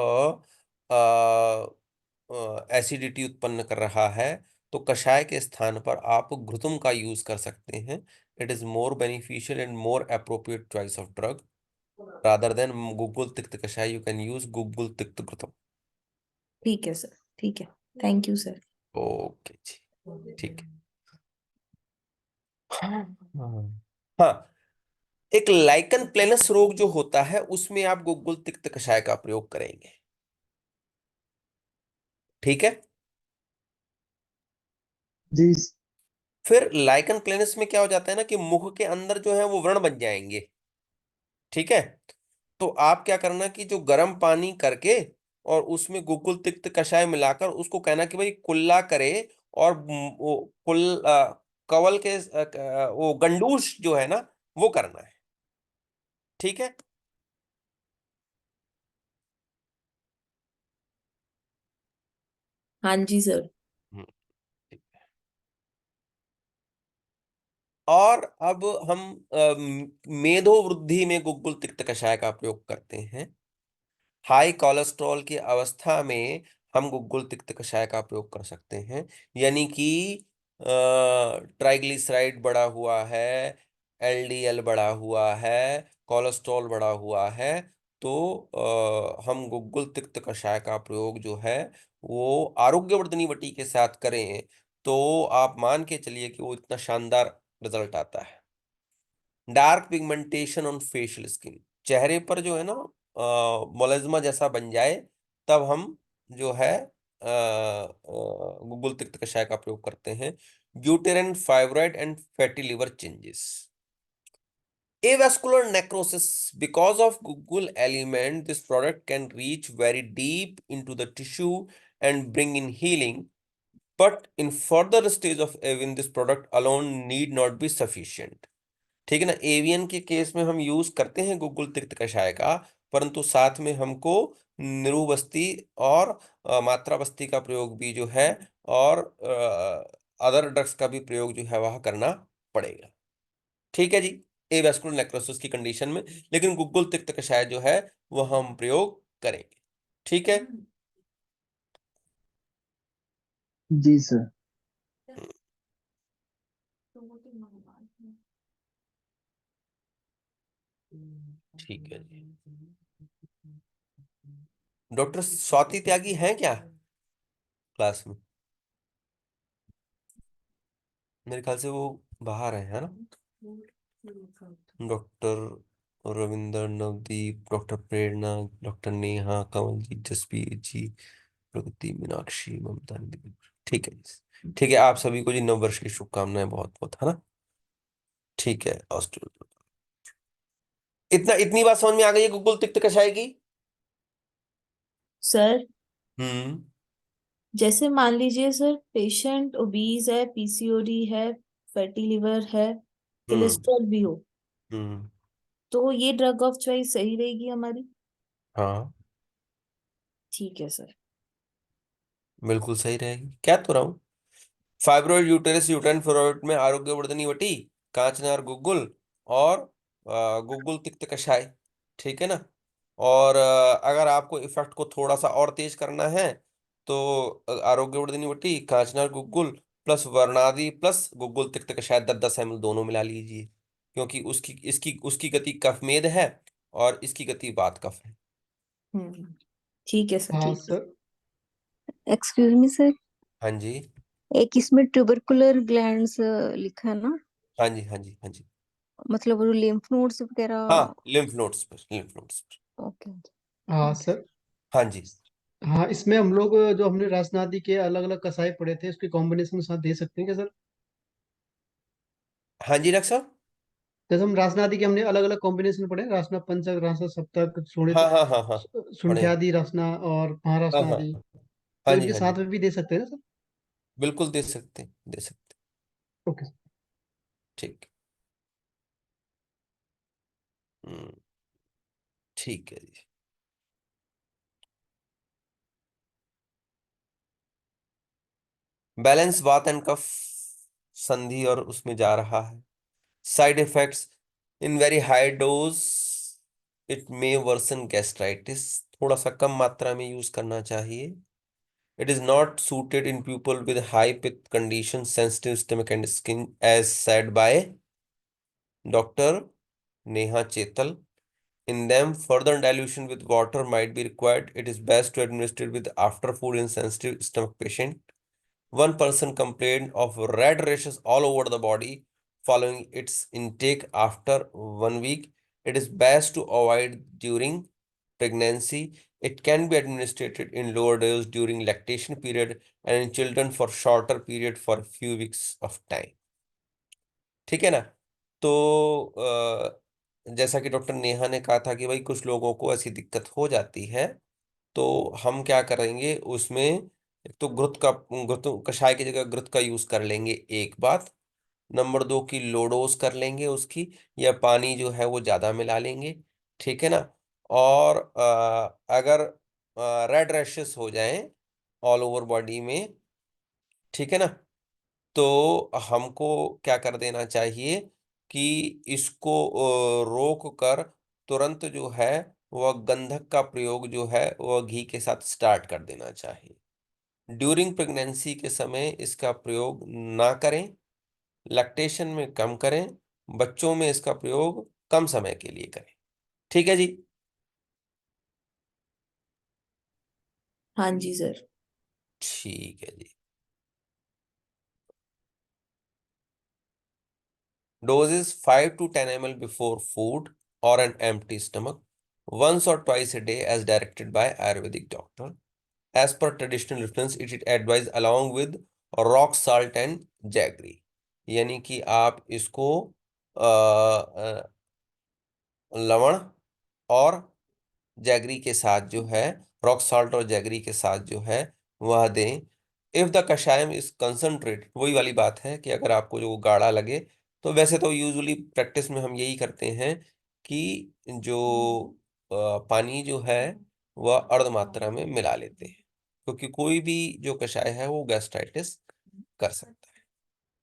एसिडिटी उत्पन्न कर रहा है, तो कषाय के स्थान पर आप घृतम का यूज कर सकते हैं। It is more beneficial and more appropriate choice of drug rather than guggul tikta kashaya. You can use guggul tikta ghritam.
ठीक है सर, ठीक है। Thank you sir.
ओके जी, ठीक है। हाँ हाँ, एक लाइकन प्लेनस रोग जो होता है उसमें आप गुग्गुल तिक्त कषाय का प्रयोग करेंगे, ठीक है।
जी
फिर लाइकन प्लेनस में क्या हो जाता है ना कि मुख के अंदर जो है वो व्रण बन जाएंगे, ठीक है। तो आप क्या करना कि जो गर्म पानी करके और उसमें गुग्गुल तिक्त कषाय मिलाकर उसको कहना कि भाई कुल्ला करे, और वो कवल के वो गंडूश जो है ना वो करना है, ठीक है।
हाँ जी सर।
हम्म, ठीक। और अब हम मेदो वृद्धि में गुग्गुल तिक्त कषाय का प्रयोग करते हैं। हाई कोलेस्ट्रॉल की अवस्था में हम गुग्गुल तिक्त कषाय का प्रयोग कर सकते हैं, यानी कि ट्राइग्लिसराइड बढ़ा हुआ है, एलडीएल बढ़ा हुआ है, कोलेस्ट्रॉल बढ़ा हुआ है, तो हम गुग्गुल तिक्त कषाय का प्रयोग जो है वो आरोग्यवर्धनी वटी के साथ करें, तो आप मान के चलिए कि वो इतना शानदार रिजल्ट आता है। Dark pigmentation on facial skin, चेहरे पर जो है ना मोलेज्मा जैसा बन जाए, तब हम जो है गुग्गुल तिक्त कषाय का प्रयोग करते हैं। Uterine fibroid and fatty liver changes, avascular necrosis because of guggul element, this product can reach very deep into the tissue and bring in healing, but in further stage of AVN this product alone need not be sufficient, ठीक है ना। Avian के case में हम use करते हैं गुग्गुल तिक्त कषाय का, परंतु साथ में हमको निरुबस्ती और मात्रा बस्ती का प्रयोग भी जो है, और अदर ड्रग्स का भी प्रयोग जो है वह करना पड़ेगा, ठीक है जी, एवास्कुलर नेक्रोसिस की कंडीशन में। लेकिन गुग्गुल तिक्त कषाय जो है वह हम प्रयोग करेंगे, ठीक है।
जी सर।
ठीक है जी। डॉक्टर स्वाति त्यागी हैं क्या क्लास में? मेरे ख्याल से वो बाहर है ना। डॉक्टर रविंदर, नवदीप, डॉक्टर प्रेरणा, डॉक्टर नेहा, कमलजीत, जसबीर जी, प्रगति, मीनाक्षी, ममता, निधि। ठीक है जी, ठीक है। आप सभी को जी नव वर्ष की शुभकामनाएं बहुत बहुत, है ना। ठीक है ऑस्ट्रेलिया, इतनी बात समझ में आ गई है गुग्गुल तिक्त कषाय की।
सर,
हम्म
जैसे मान लीजिए सर, पेशेंट ओबीज है, पीसीओडी है, फैटी लिवर है,
हम्म
कोलेस्ट्रॉल भी हो,
हम्म
तो ये ड्रग ऑफ चॉइस सही रहेगी हमारी?
हाँ,
ठीक है सर।
बिल्कुल सही रहेगी, क्या तो रहा हूँ। फाइब्रॉइड यूटेरस यूटेन फॉरवर्ड में आरोग्यवर्धनी वटी, कांचनार गुग्गुल, और गुग्गुल तिक्त कषाय, ठीक है ना। और अगर आपको इफेक्ट को थोड़ा सा और तेज करना है, तो आरोग्यवर्धनी वटी, कांचनार गुग्गुल प्लस वर्णादि प्लस गुग्गुल तिक्त कषाय 10-10 ml दोनों मिला लीजिए, क्योंकि उसकी इसकी उसकी गति कफमेद है और इसकी गति वात कफ है।
हम्म। ठीक है सर,
हाँ
ठीक है।
सर।
एक्सक्यूज मी सर,
हाँ जी,
एक इसमें ट्यूबरकुलर ग्लैंड्स लिखा है ना,
हाँ जी, हाँ जी, हाँ जी।
मतलब वो लिम्फ नोड्स वगैरह?
हाँ, लिम्फ नोड्स पर, लिम्फ नोड्स पर।
ओके।
हाँ
थैंक
सर।
हाँ जी,
हाँ, इसमें हम लोग जो हमने रासनादी के अलग अलग कसाई पढ़े थे उसके कॉम्बिनेशन के साथ दे सकते हैं क्या सर?
हाँ जी डॉक्टर साहब।
जैसे हम रासनादी के हमने अलग अलग कॉम्बिनेशन पढ़े, रासना पंचक, रासना सप्तक, शोणित,
हाँ हाँ हाँ हाँ, पढ़े हैं।
शुंठ्यादि रासना और
हाँ हाँ
महारासनादि,
हाँ,
तो
हाँ जी,
इनके
हाँ जी,
साथ में भी दे सकते हैं ना सर?
बिल्कुल दे सकते हैं, दे सकते हैं।
ओके।
ठीक। हम्म ठीक है जी। बैलेंस वात एंड कफ संधि और उसमें जा रहा है। Side effects, in very high dose it may worsen gastritis, थोड़ा सा कम मात्रा में यूज करना चाहिए। It is not suited in people with high pitta condition, sensitive stomach and skin, as said by doctor Neha Chetal. In them, further dilution with water might be required. It is best to administer with after food in sensitive stomach patient. One person complained of red rashes all over the body following its intake after 1 week. It is best to avoid during pregnancy. It can be administered in lower dose during lactation period and in children for shorter period for a few weeks of time. ठीक है ना? तो जैसा कि doctor Neha ने कहा था कि भाई कुछ लोगों को ऐसी दिक्कत हो जाती है, तो हम क्या करेंगे उसमें, एक तो घृत कषाय की जगह घृत का यूज कर लेंगे, एक बात। नंबर 2 की लोडोस कर लेंगे उसकी, या पानी जो है वो ज्यादा मिला लेंगे, ठीक है ना। और अगर रेड रैशेस हो जाएं ऑल ओवर बॉडी में, ठीक है ना, तो हमको क्या कर देना चाहिए कि इसको रोक कर तुरंत जो है वह गंधक का प्रयोग जो है वह घी के साथ स्टार्ट कर देना चाहिए। ड्यूरिंग प्रेगनेंसी के समय इसका प्रयोग ना करें, लैक्टेशन में कम करें, बच्चों में इसका प्रयोग कम समय के लिए करें। ठीक है जी।
हाँ जी सर।
ठीक है जी। Doses 5 to 10 ml before food or an empty stomach, once or twice a day as directed by Ayurvedic doctor. As per traditional reference, it is advised along with rock salt and jaggery. यानी कि आप इसको लवण और jaggery के साथ जो है, रॉक सॉल्ट और जैगरी के साथ जो है वह दें। इफ द कषायम इज कंसंट्रेटेड, वही वाली बात है कि अगर आपको जो गाढ़ा लगे, तो वैसे तो यूजुअली प्रैक्टिस में हम यही करते हैं कि जो पानी जो है वह अर्ध मात्रा में मिला लेते हैं, क्योंकि कोई भी जो कषाय है वो गैस्ट्राइटिस कर सकता है।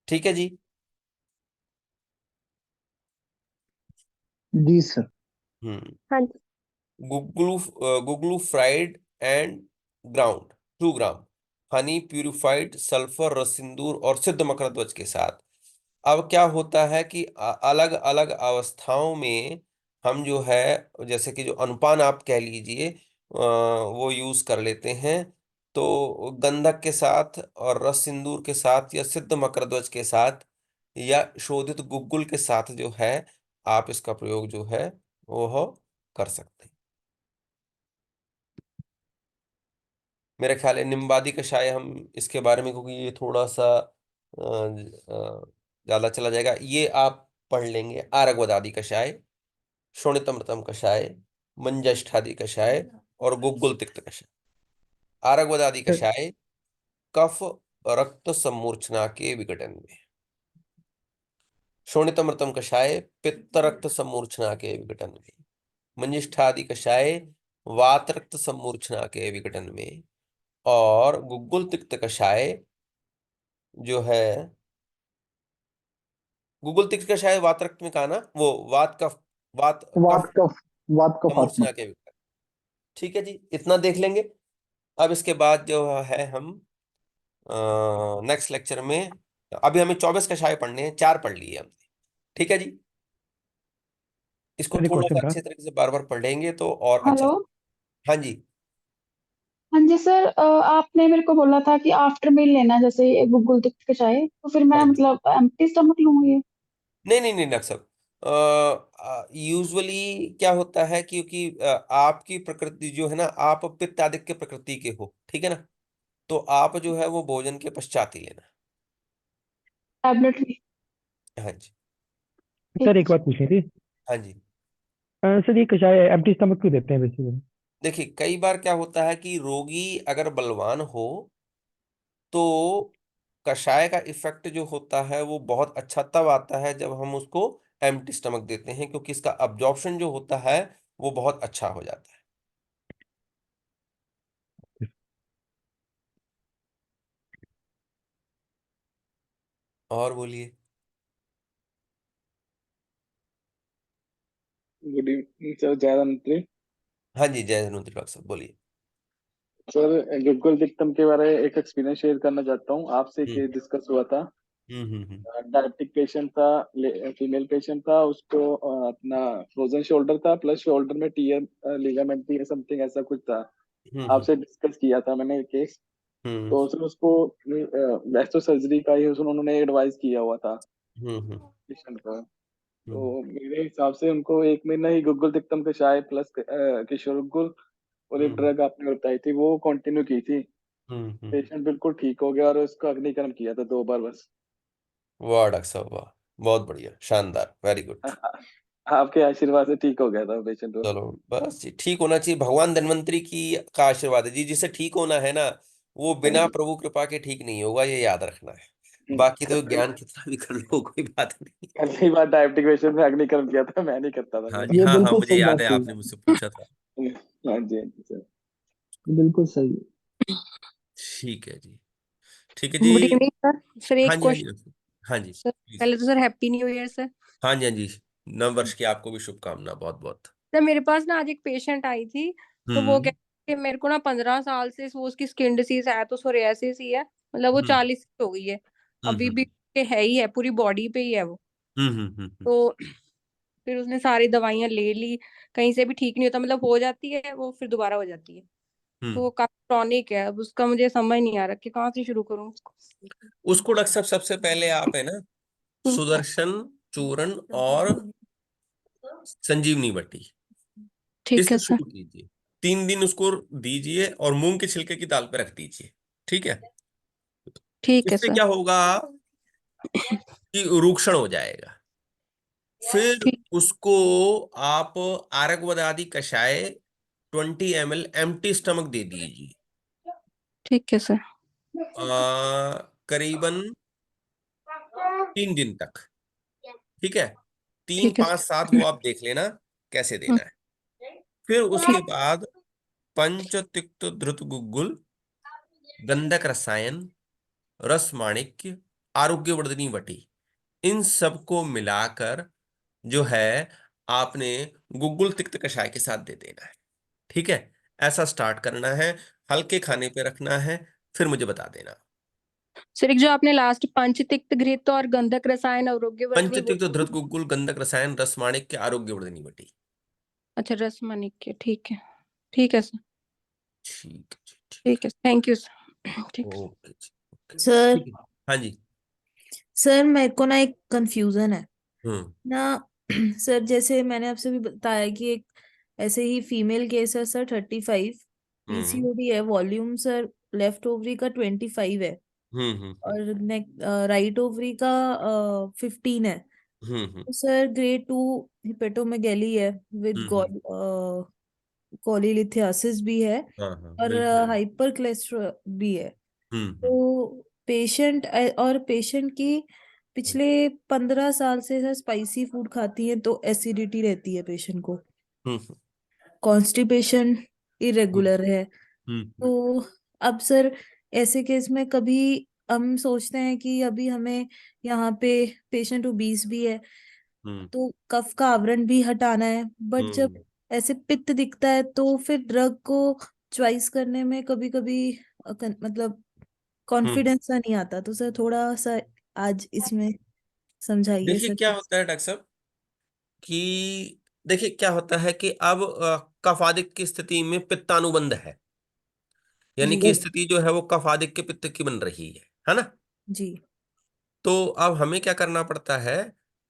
ठीक है जी।
जी सर।
हम्म।
हाँ जी।
Guggulu fried and ground 2 gram, honey purified sulphur rasa sindura और सिद्ध मकरध्वज के साथ। अब क्या होता है कि अलग अलग अवस्थाओं में हम जो है, जैसे कि जो अनुपान आप कह लीजिए वो यूज कर लेते हैं। तो गंधक के साथ और रस सिंदूर के साथ या सिद्ध मकरध्वज के साथ या शोधित गुग्गुल के साथ जो है आप इसका प्रयोग जो है वो कर सकते हैं। मेरे ख्याल है निम्बादी कषाय हम इसके बारे में, क्योंकि ये थोड़ा सा ज्यादा चला जाएगा, ये आप पढ़ लेंगे। आरगवदादी कषाय, शोणितमृतम कषाय, मंजष्ठादि कषाय और गुग्गुल तिक्त कषाय। आरगवदादी कषाय कफ रक्त सम्मूर्छना के विघटन में, शोणितमृतम कषाय पित्त रक्त सम्मूर्छना के विघटन में, मंजिष्ठादि कषाय वात रक्त सम्मूर्छना के विघटन में, और गुग्गुल तिक्त कषाय जो है, गुग्गुल तिक्त कषाय वात रक्त में कहा ना, वो वात कफ, वात
वात
कफ
कफ, वात कफ आत्मा।
सम्मूर्छना के विघटन। ठीक है जी, इतना देख लेंगे। अब इसके बाद जो है हम नेक्स्ट लेक्चर में, अभी हमें 24 कषाय पढ़ने हैं, 4 पढ़ लिए हमने। ठीक है जी, इसको
सर एक
थोड़ा
क्वेश्चन
सा
था।
अच्छे तरीके से बार बार पढ़ेंगे तो और अच्छा।
हेलो।
हाँ जी।
हाँ जी सर, आपने मेरे को बोला था कि आफ्टर मील लेना, जैसे गुगल तिक्त के चाय, तो फिर मैं
हाँ जी।
मतलब एम्प्टी स्टमक लूँ ये?
नहीं नहीं नहीं डॉक्टर साहब, यूजुअली क्या होता है, क्योंकि आपकी प्रकृति जो है ना, आप पित्त आदित्य प्रकृति के हो, ठीक है ना, तो आप जो है वो भोजन के पश्चात ही लेना।
टैबलेट भी?
हाँ जी।
सर
ठीक
एक बात पूछनी थी।
हाँ जी।
सर ये कषाय एम्प्टी स्टमक क्यों देते हैं बेसिकली?
देखिए कई बार क्या होता है कि रोगी अगर बलवान हो तो कषाय का इफेक्ट जो होता है वो बहुत अच्छा तब आता है जब हम उसको एम्प्टी स्टमक देते हैं, क्योंकि इसका अब्जॉर्प्शन जो होता है वो बहुत अच्छा हो जाता है। और बोलिए।
गुड इवनिंग सर, जयंती।
हाँ जी, जय धन्वंतरि डॉक्टर साहब बोलिए।
सर, गुगल दिक्कम के बारे में एक एक्सपीरियंस शेयर करना चाहता हूँ आपसे।
हम्म
कि डिस्कस हुआ था,
हम्म।
डायबिटिक पेशेंट था, फीमेल पेशेंट था, उसको अपना फ्रोजन शोल्डर था, प्लस शोल्डर में टीयर लिगामेंट भी है, समथिंग ऐसा कुछ था।
हम्म
आपसे डिस्कस किया था मैंने केस।
हम्म
तो उसने उसको वैसे तो सर्जरी का ही उन्होंने एडवाइस किया हुआ था
हम्म
पेशेंट का।
हम्म
तो मेरे हिसाब से उनको 1 महीना ही गुगल दिक्कम कषाय प्लस किशोर गुल और एक
हम्म
ड्रग आपने बताई थी वो कंटिन्यू की थी।
हम्म।
पेशेंट बिल्कुल ठीक हो गया और उसका अग्निकरण किया था 2 बार बस।
वाह डॉक्टर साहब वाह, बहुत बढ़िया, शानदार, वेरी गुड।
आपके आशीर्वाद से ठीक हो गया था पेशेंट वो।
चलो बस जी, ठीक होना चाहिए, भगवान धन्वंतरी की का आशीर्वाद है जी। जिसे ठीक होना है ना, वो
हाँ
बिना
जी।
प्रभु कृपा के ठीक नहीं होगा, ये याद रखना है। बाकी तो
कल
ज्ञान कितना भी कर लो, कोई बात नहीं।
कल बार डायबिटिक पेशेंट में अग्निकरण किया था, मैं नहीं करता था
हाँ
फिर।
जी,
ये
हाँ हाँ,
बिल्कुल
मुझे
सही
याद
बात
है,
कही।
आपने मुझसे पूछा था।
हाँ जी, हाँ जी सर।
बिल्कुल सही।
ठीक है जी, ठीक है जी।
Good evening sir. सर
हाँ
एक
जी, हाँ जी
क्वेश्चन।
डॉक्टर। हाँ जी
सर
प्लीज।
पहले तो sir happy new year sir.
हाँ जी, हाँ जी, नव वर्ष की आपको भी शुभकामना बहुत बहुत।
सर मेरे पास ना आज एक पेशेंट आई थी, तो वो
हम्म
कह कि मेरे को ना 15 साल से वो उसकी स्किन डिसीज है, तो सोरियासिस ही है, मतलब वो
हम्म
40 हो गई है, अभी
हम्म
भी है ही है, पूरी बॉडी पे ही है वो।
हम्म।
तो फिर उसने सारी दवाइयां ले ली, कहीं से भी ठीक नहीं होता, मतलब हो जाती है वो फिर दोबारा हो जाती है, तो
हम्म।
वो काफी क्रॉनिक है। अब उसका मुझे समझ नहीं आ रहा कि कहाँ से शुरू करूँ।
उसको डॉक्टर साहब सबसे पहले आप है ना, सुदर्शन चूर्ण और संजीवनी बट्टी,
ठीक है
इससे
सर।
शुरू कीजिए। 3 दिन उसको दीजिए और मूंग के छिलके की दाल पे रख दीजिए, ठीक है।
ठीक है
इससे
सर।
क्या होगा कि रूक्षण हो जाएगा। फिर
ठीक।
उसको आप आरक आदि कषाय 20 ml एम्प्टी स्टमक दे दीजिए।
ठीक है सर।
करीबन 3 दिन तक, ठीक है। तीन
ठीक है
पांच
सर।
सात वो आप देख लेना कैसे देना है। फिर उसके
ठीक।
बाद पंच तिक्त धृत गुग्गुल, गंधक रसायन, रस माणिक्य, आरोग्यवर्धिनी वटी, इन सबको मिलाकर जो है आपने गुग्गुल तिक्त कषाय के साथ दे देना है, ठीक है। ऐसा स्टार्ट करना है, हल्के खाने पे रखना है, फिर मुझे बता देना।
सर एक जो आपने लास्ट पंचतिक्त घृत और गंधक रसायन आरोग्यवर्धिनी वो।
पंचतिक्त धृत गुग्गुल, गंधक रसायन, रस माणिक्य, आरोग्यवर्धिनी वटी।
अच्छा रसमनिक के, ठीक है। ठीक है सर।
ठीक है जी, ठीक
ठीक है, थैंक यू सर।
है,
ठीक।
ओके जी, ओके,
सर।
ठीक है। हाँ जी।
सर मेरे को ना एक कंफ्यूजन है
हम्म
ना। सर जैसे मैंने आपसे भी बताया कि एक ऐसे ही फीमेल केस है सर, 35,
हम्म
पीसीओडी है, वॉल्यूम सर लेफ्ट ओवरी का 25 है,
हम्म
और नेक राइट ओवरी का 15 है।
हम्म।
तो सर ग्रेड 2 हिपेटोमेगैली है विद
हम्म।
कोलिलिथियासिस भी है,
हाँ हाँ
और
बिल्कुल।
हाइपर कोलेस्ट्रॉल भी है।
हम्म।
तो पेशेंट की पिछले 15 साल से सर स्पाइसी फूड खाती है, तो एसिडिटी रहती है पेशेंट को,
हम्म
कॉन्स्टिपेशन
हम्म
इरेगुलर है।
हम्म
तो अब सर ऐसे केस में कभी हम सोचते हैं कि अभी हमें यहाँ पे पेशेंट ओबीस भी है,
हम्म
तो कफ का आवरण भी हटाना है, बट जब
हम्म
ऐसे पित्त दिखता है तो फिर ड्रग को चॉइस करने में कभी कभी मतलब
हम्म।
कॉन्फिडेंस सा नहीं आता। तो सर थोड़ा सा आज इसमें समझाइए
देखिए
सर
क्या
प्लीज।
होता है डॉक्टर साहब कि देखिए क्या होता है कि अब कफादिक की स्थिति में पित्तानुबंध है, यानी
जी।
कि स्थिति जो है वो कफादिक के पित्त की बन रही है ना।
जी।
तो अब हमें क्या करना पड़ता है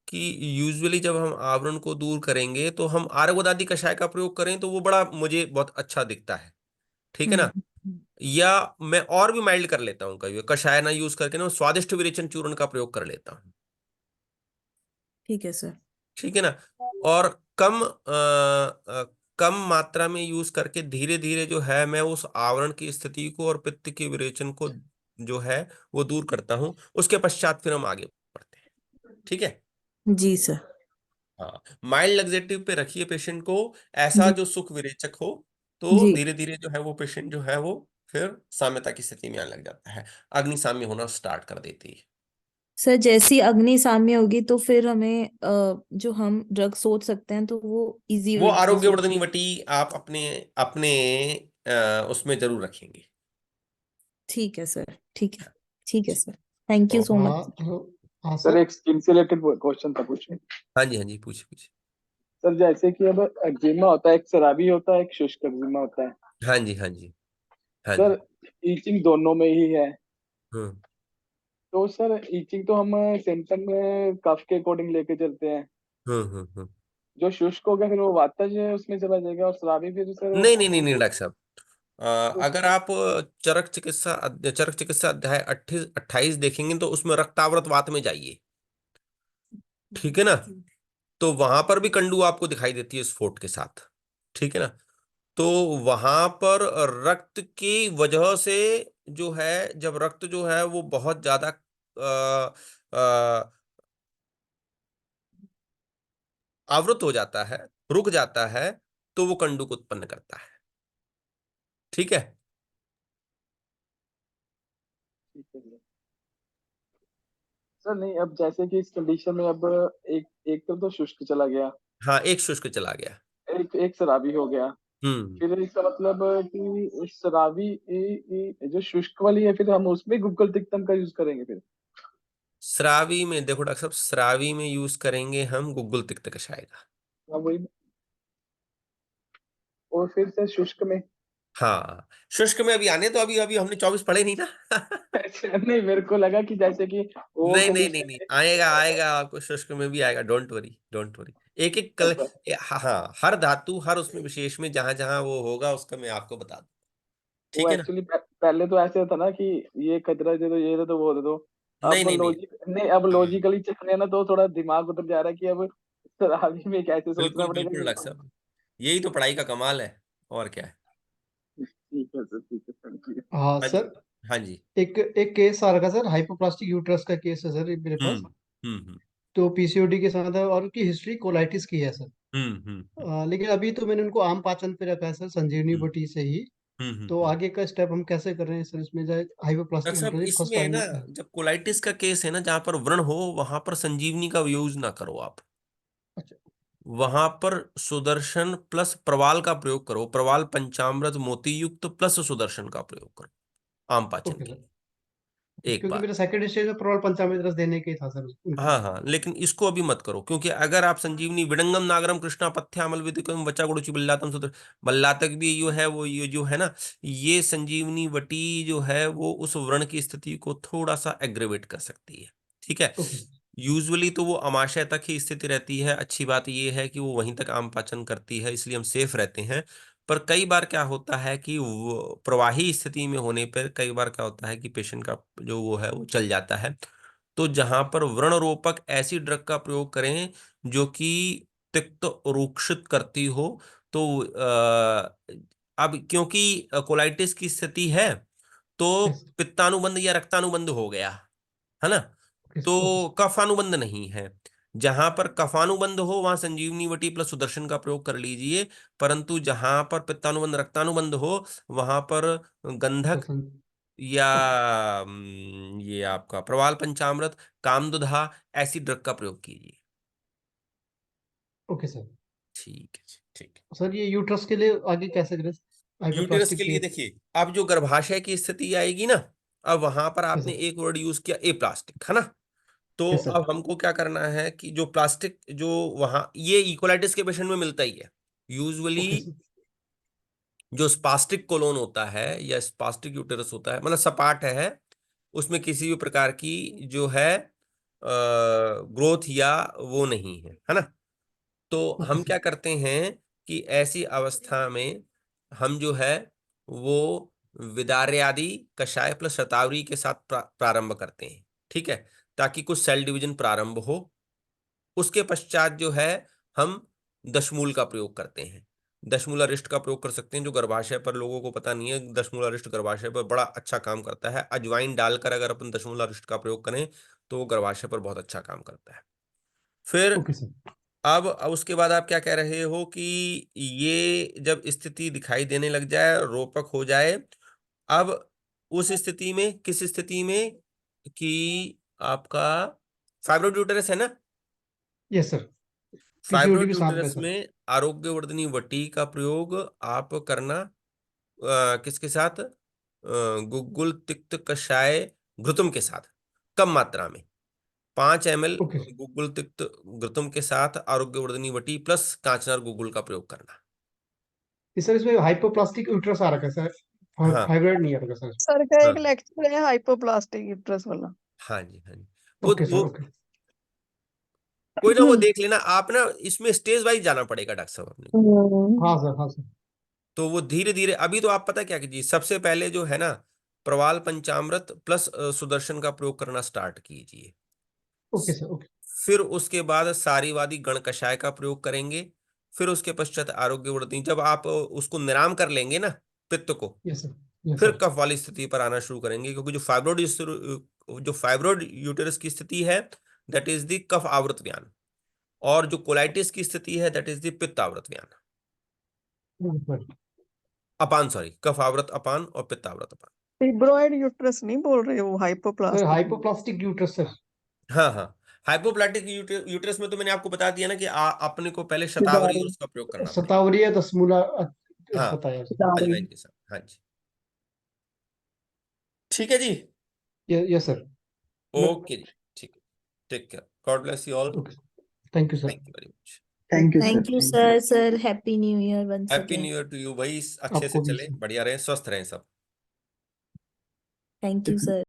कि यूजुअली जब हम आवरण को दूर करेंगे तो हम आर्गोदादी कषाय का प्रयोग करें तो वो बड़ा मुझे बहुत अच्छा दिखता है, ठीक है ना। या मैं और भी माइल्ड कर लेता हूँ, कभी कषाय ना यूज करके ना स्वादिष्ट विरेचन चूर्ण का प्रयोग कर लेता हूँ,
ठीक है सर।
ठीक है ना। और कम मात्रा में यूज करके धीरे धीरे जो है मैं उस आवरण की स्थिति को और पित्त के विरेचन को जो है वो दूर करता हूँ। उसके पश्चात फिर हम आगे बढ़ते हैं, ठीक है।
जी सर।
हाँ, माइल्ड लग्जेटिव पे रखिए पेशेंट को, ऐसा
जी
जो सुख विरेचक हो, तो
जी
धीरे धीरे जो है वो पेशेंट जो है वो फिर साम्यता की स्थिति में आने लग जाता है, अग्निसाम्य होना स्टार्ट कर देती है।
सर, जैसी अग्नि साम्य होगी तो फिर हमें जो हम ड्रग सोच सकते हैं तो वो इजी
वो
होगी
आरोग्यवर्धनी वटी आप अपने अपने उसमें जरूर रखेंगे।
ठीक है सर, ठीक है, ठीक है सर। थैंक यू सो
हाँ
मच।
हाँ
सर
सर।
एक स्किन से रिलेटेड क्वेश्चन था पूछे।
हाँ जी, हाँ जी, पूछिए पूछिए।
सर जैसे कि अब एक्जिमा होता है, एक शराबी होता है, एक शुष्क एक्जिमा होता है।
हाँ जी, हाँ जी, हाँ जी।
सर ईचिंग दोनों में ही है,
हम्म
तो सर ईचिंग तो हम सिम्टम कफ के अकॉर्डिंग लेके चलते हैं।
हम्म।
जो शुष्क होगा फिर वो वातज उसमें चला जाएगा, और शराबी फिर सर वो
नहीं नहीं नहीं नहीं डॉक्टर साहब,
तो
अगर आप चरक चिकित्सा अध्याय 28 देखेंगे तो उसमें रक्ताव्रत वात में जाइए, ठीक है ना, तो वहां पर भी कंडू आपको दिखाई देती है स्फोट के साथ, ठीक है ना। तो वहां पर रक्त की वजह से जो है, जब रक्त जो है वो बहुत ज्यादा आवृत हो जाता है, रुक जाता है, तो वो कंडू को उत्पन्न करता है, ठीक है।
ठीक है सर। नहीं अब जैसे कि इस कंडीशन में अब एक एक तो शुष्क चला गया,
हाँ, एक शुष्क चला गया।
एक एक शराबी हो गया,
हम्म
फिर इसका मतलब कि शराबी जो शुष्क वाली है फिर हम उसमें गुग्गल तिक्तम का यूज करेंगे फिर।
स्रावी में देखो डॉक्टर साहब, स्रावी में यूज करेंगे हम गुग्गुल तिक्त कषाय का।
हाँ वही। और फिर से शुष्क में
हाँ, शुष्क में अभी आने तो, अभी अभी हमने 24 पढ़े नहीं ना।
अच्छा, नहीं मेरे को लगा कि जैसे कि वो
नहीं नहीं नहीं
कंडीशन
नहीं, आएगा आएगा, आपको शुष्क में भी आएगा, डोंट वरी डोंट वरी। एक एक कल, हाँ हाँ, हर धातु हर उसमें विशेष में जहां जहां वो होगा उसका मैं आपको बता दूं,
वो
ठीक है ना।
एक्चुअली पहले तो ऐसे था ना कि ये खतरा दे दो, ये दे दो, वो दे दो।
नहीं
अब
नहीं नहीं,
लॉजिक नहीं, अब
हाँ,
लॉजिकली चलने ना तो थोड़ा दिमाग उतर जा रहा है कि अब आगे में कैसे सोचना
बिल्कुल
पड़ेगा
बिल्कुल
कि
डॉक्टर साहब, यही तो पढ़ाई का कमाल है, और क्या है।
ठीक है सर, ठीक है, थैंक यू।
हाँ
हाँ जी,
सर।
हाँ जी।
एक एक केस आ रखा सर, हाइपोप्लास्टिक यूट्रस का केस है सर ये मेरे पास।
हम्म हम्म
तो पीसीओडी के साथ है और उनकी हिस्ट्री कोलाइटिस की है सर।
हम्म।
लेकिन अभी तो मैंने उनको आम पाचन पे रखा है सर, संजीवनी
हम्म
बटी से ही। तो
हम्म।
आगे का स्टेप हम कैसे कर रहे हैं सर इसमें, जाए
डॉक्टर
हाइपोप्लास्टिक
साहब,
यूट्रस फर्स्ट
इसमें है
टाइम।
ना, जब कोलाइटिस का केस है ना, जहां पर व्रण हो वहां पर संजीवनी का यूज ना करो आप,
अच्छा।
वहां पर सुदर्शन प्लस प्रवाल का प्रयोग करो, प्रवाल पंचामृत मोती युक्त प्लस सुदर्शन का प्रयोग करो आम पाचन
ओके
के
सर।
लिए, एक
क्योंकि
बार।
मेरा सेकंड स्टेज में प्रॉल पंचामृत रस देने के ही था सर उनको।
हाँ हाँ, लेकिन इसको अभी मत करो, क्योंकि अगर आप संजीवनी विडंगम नागरम कृष्णा पथ्यामल विदिकम वचा गुड़ुचि बल्लातम सुदर, बल्लातक भी जो है वो, ये जो है ना, ये संजीवनी वटी जो है वो उस व्रण की स्थिति को थोड़ा सा एग्रेवेट कर सकती है, ठीक है।
Okay sir.
यूजुअली तो वो आमाशय तक ही स्थिति रहती है, अच्छी बात ये है कि वो वहीं तक आम पाचन करती है, इसलिए हम सेफ रहते हैं। पर कई बार क्या होता है कि वो प्रवाही स्थिति में होने पर कई बार क्या होता है कि पेशेंट का जो वो है वो चल जाता है। तो जहां पर व्रण रोपक ऐसी ड्रग का प्रयोग करें जो कि तिक्त रूक्षित करती हो, तो अब क्योंकि कोलाइटिस की स्थिति है, तो
यस।
पित्तानुबंध या रक्तानुबंध हो गया है ना,
ओके ओके
तो
सर।
कफानुबंध नहीं है। जहां पर कफानुबंध हो वहां संजीवनी वटी प्लस सुदर्शन का प्रयोग कर लीजिए, परंतु जहां पर पित्तानुबंध रक्तानुबंध हो वहां पर गंधक या
ओके।
ये आपका प्रवाल पंचामृत, कामदुधा, ऐसी ड्रग का प्रयोग कीजिए।
Okay sir.
ठीक है जी, ठीक है।
सर ये यूट्रस के लिए आगे कैसे करें,
यूटेरस
हाइपोप्लास्टिक
के लिए
के।
देखिए, अब जो गर्भाशय की स्थिति आएगी ना, अब वहां पर
यस
आपने
सर।
एक वर्ड यूज किया, ए प्लास्टिक, है ना। तो
यस सर।
अब हमको क्या करना है कि जो प्लास्टिक जो वहां, ये इकोलाइटिस के पेशेंट में मिलता ही है यूजुअली।
Okay sir.
जो स्पास्टिक कोलोन होता है या स्पास्टिक यूटेरस होता है, मतलब सपाट है, उसमें किसी भी प्रकार की जो है ग्रोथ या वो नहीं है ना। तो
ओके
हम
सर।
क्या करते हैं कि ऐसी अवस्था में हम जो है वो विदार्यादि कषाय प्लस शतावरी के साथ प्रारंभ करते हैं, ठीक है, ताकि कुछ सेल डिवीजन प्रारंभ हो। उसके पश्चात जो है हम दशमूल का प्रयोग करते हैं, दशमूल अरिष्ट का प्रयोग कर सकते हैं, जो गर्भाशय पर, लोगों को पता नहीं है, दशमूल अरिष्ट गर्भाशय पर बड़ा अच्छा काम करता है। अजवाइन डालकर अगर अपन दशमूल अरिष्ट का प्रयोग करें तो वो गर्भाशय पर बहुत अच्छा काम करता है। फिर
ओके सर।
अब उसके बाद आप क्या कह रहे हो कि ये जब स्थिति दिखाई देने लग जाए, रोपक हो जाए, अब उस स्थिति में, किस स्थिति में, कि आपका फाइब्रोइड यूटेरस है ना,
यस सर,
फाइब्रोइड
पीसीओडी के साथ में
यूटेरस
सर।
में आरोग्यवर्धनी वटी का प्रयोग आप करना किसके साथ, गुग्गुल तिक्त कषाय घृतम के साथ, कम मात्रा में 5 ml
ओके
गुग्गुल तिक्त घृतम के साथ आरोग्यवर्धनी वटी प्लस कांचनार गुग्गुल का प्रयोग करना।
सर, इसमें हाइपोप्लास्टिक यूट्रस आ रखा है सर,
हाँ
फाइब्रोइड नहीं आ रखा सर।
सर का एक
हाँ
लेक्चर है हाइपोप्लास्टिक यूट्रस वाला।
हाँ जी, हाँ जी।
ओके
वो
सर, ओके।
कोई ना, वो देख लेना आप ना, इसमें स्टेज वाइज जाना पड़ेगा डॉक्टर साहब अपने।
हाँ सर, हाँ सर।
तो वो धीरे धीरे, अभी तो आप पता क्या कीजिए, सबसे पहले जो है ना, प्रवाल पंचामृत प्लस सुदर्शन का प्रयोग करना स्टार्ट कीजिए।
Okay sir, okay.
फिर उसके बाद सारीवादी गण कषाय का प्रयोग करेंगे। फिर उसके पश्चात आरोग्यवर्धनी, जब आप उसको निराम कर लेंगे ना पित्त को,
यस सर, यस
फिर
सर।
कफ वाली स्थिति पर आना शुरू करेंगे, क्योंकि जो फाइब्रोइड यूटेरस की स्थिति है दैट इज द कफ आवृत व्यान, और जो कोलाइटिस की स्थिति है दैट इज द पित्त आवृत व्यान, अपान, सॉरी, कफ आवृत अपान और पित्त आवृत अपान।
फिब्रोइड यूट्रस नहीं बोल रहे, वो
sir
hypoplastic.
Hypoplastic uterus sir.
हाँ हाँ, हाइपोप्लास्टिक यूटेरस में तो मैंने आपको बता दिया ना कि अपने को पहले शतावरी और उसका प्रयोग करना पड़ेगा।
शतावरी या दसमूला
हाँ,
बताया सर।
अजवाइन के साथ। हाँ जी, ठीक है जी,
यस सर।
ओके जी, ठीक है, take care, God bless you all,
okay, thank you sir.
Thank you very much,
thank you sir.
Thank you sir. Sir happy new year once
happy
again.
New year to you भाई, अच्छे से
आपको भी
चले,
sir.
बढ़िया रहे, स्वस्थ रहें सब।
Thank you sir.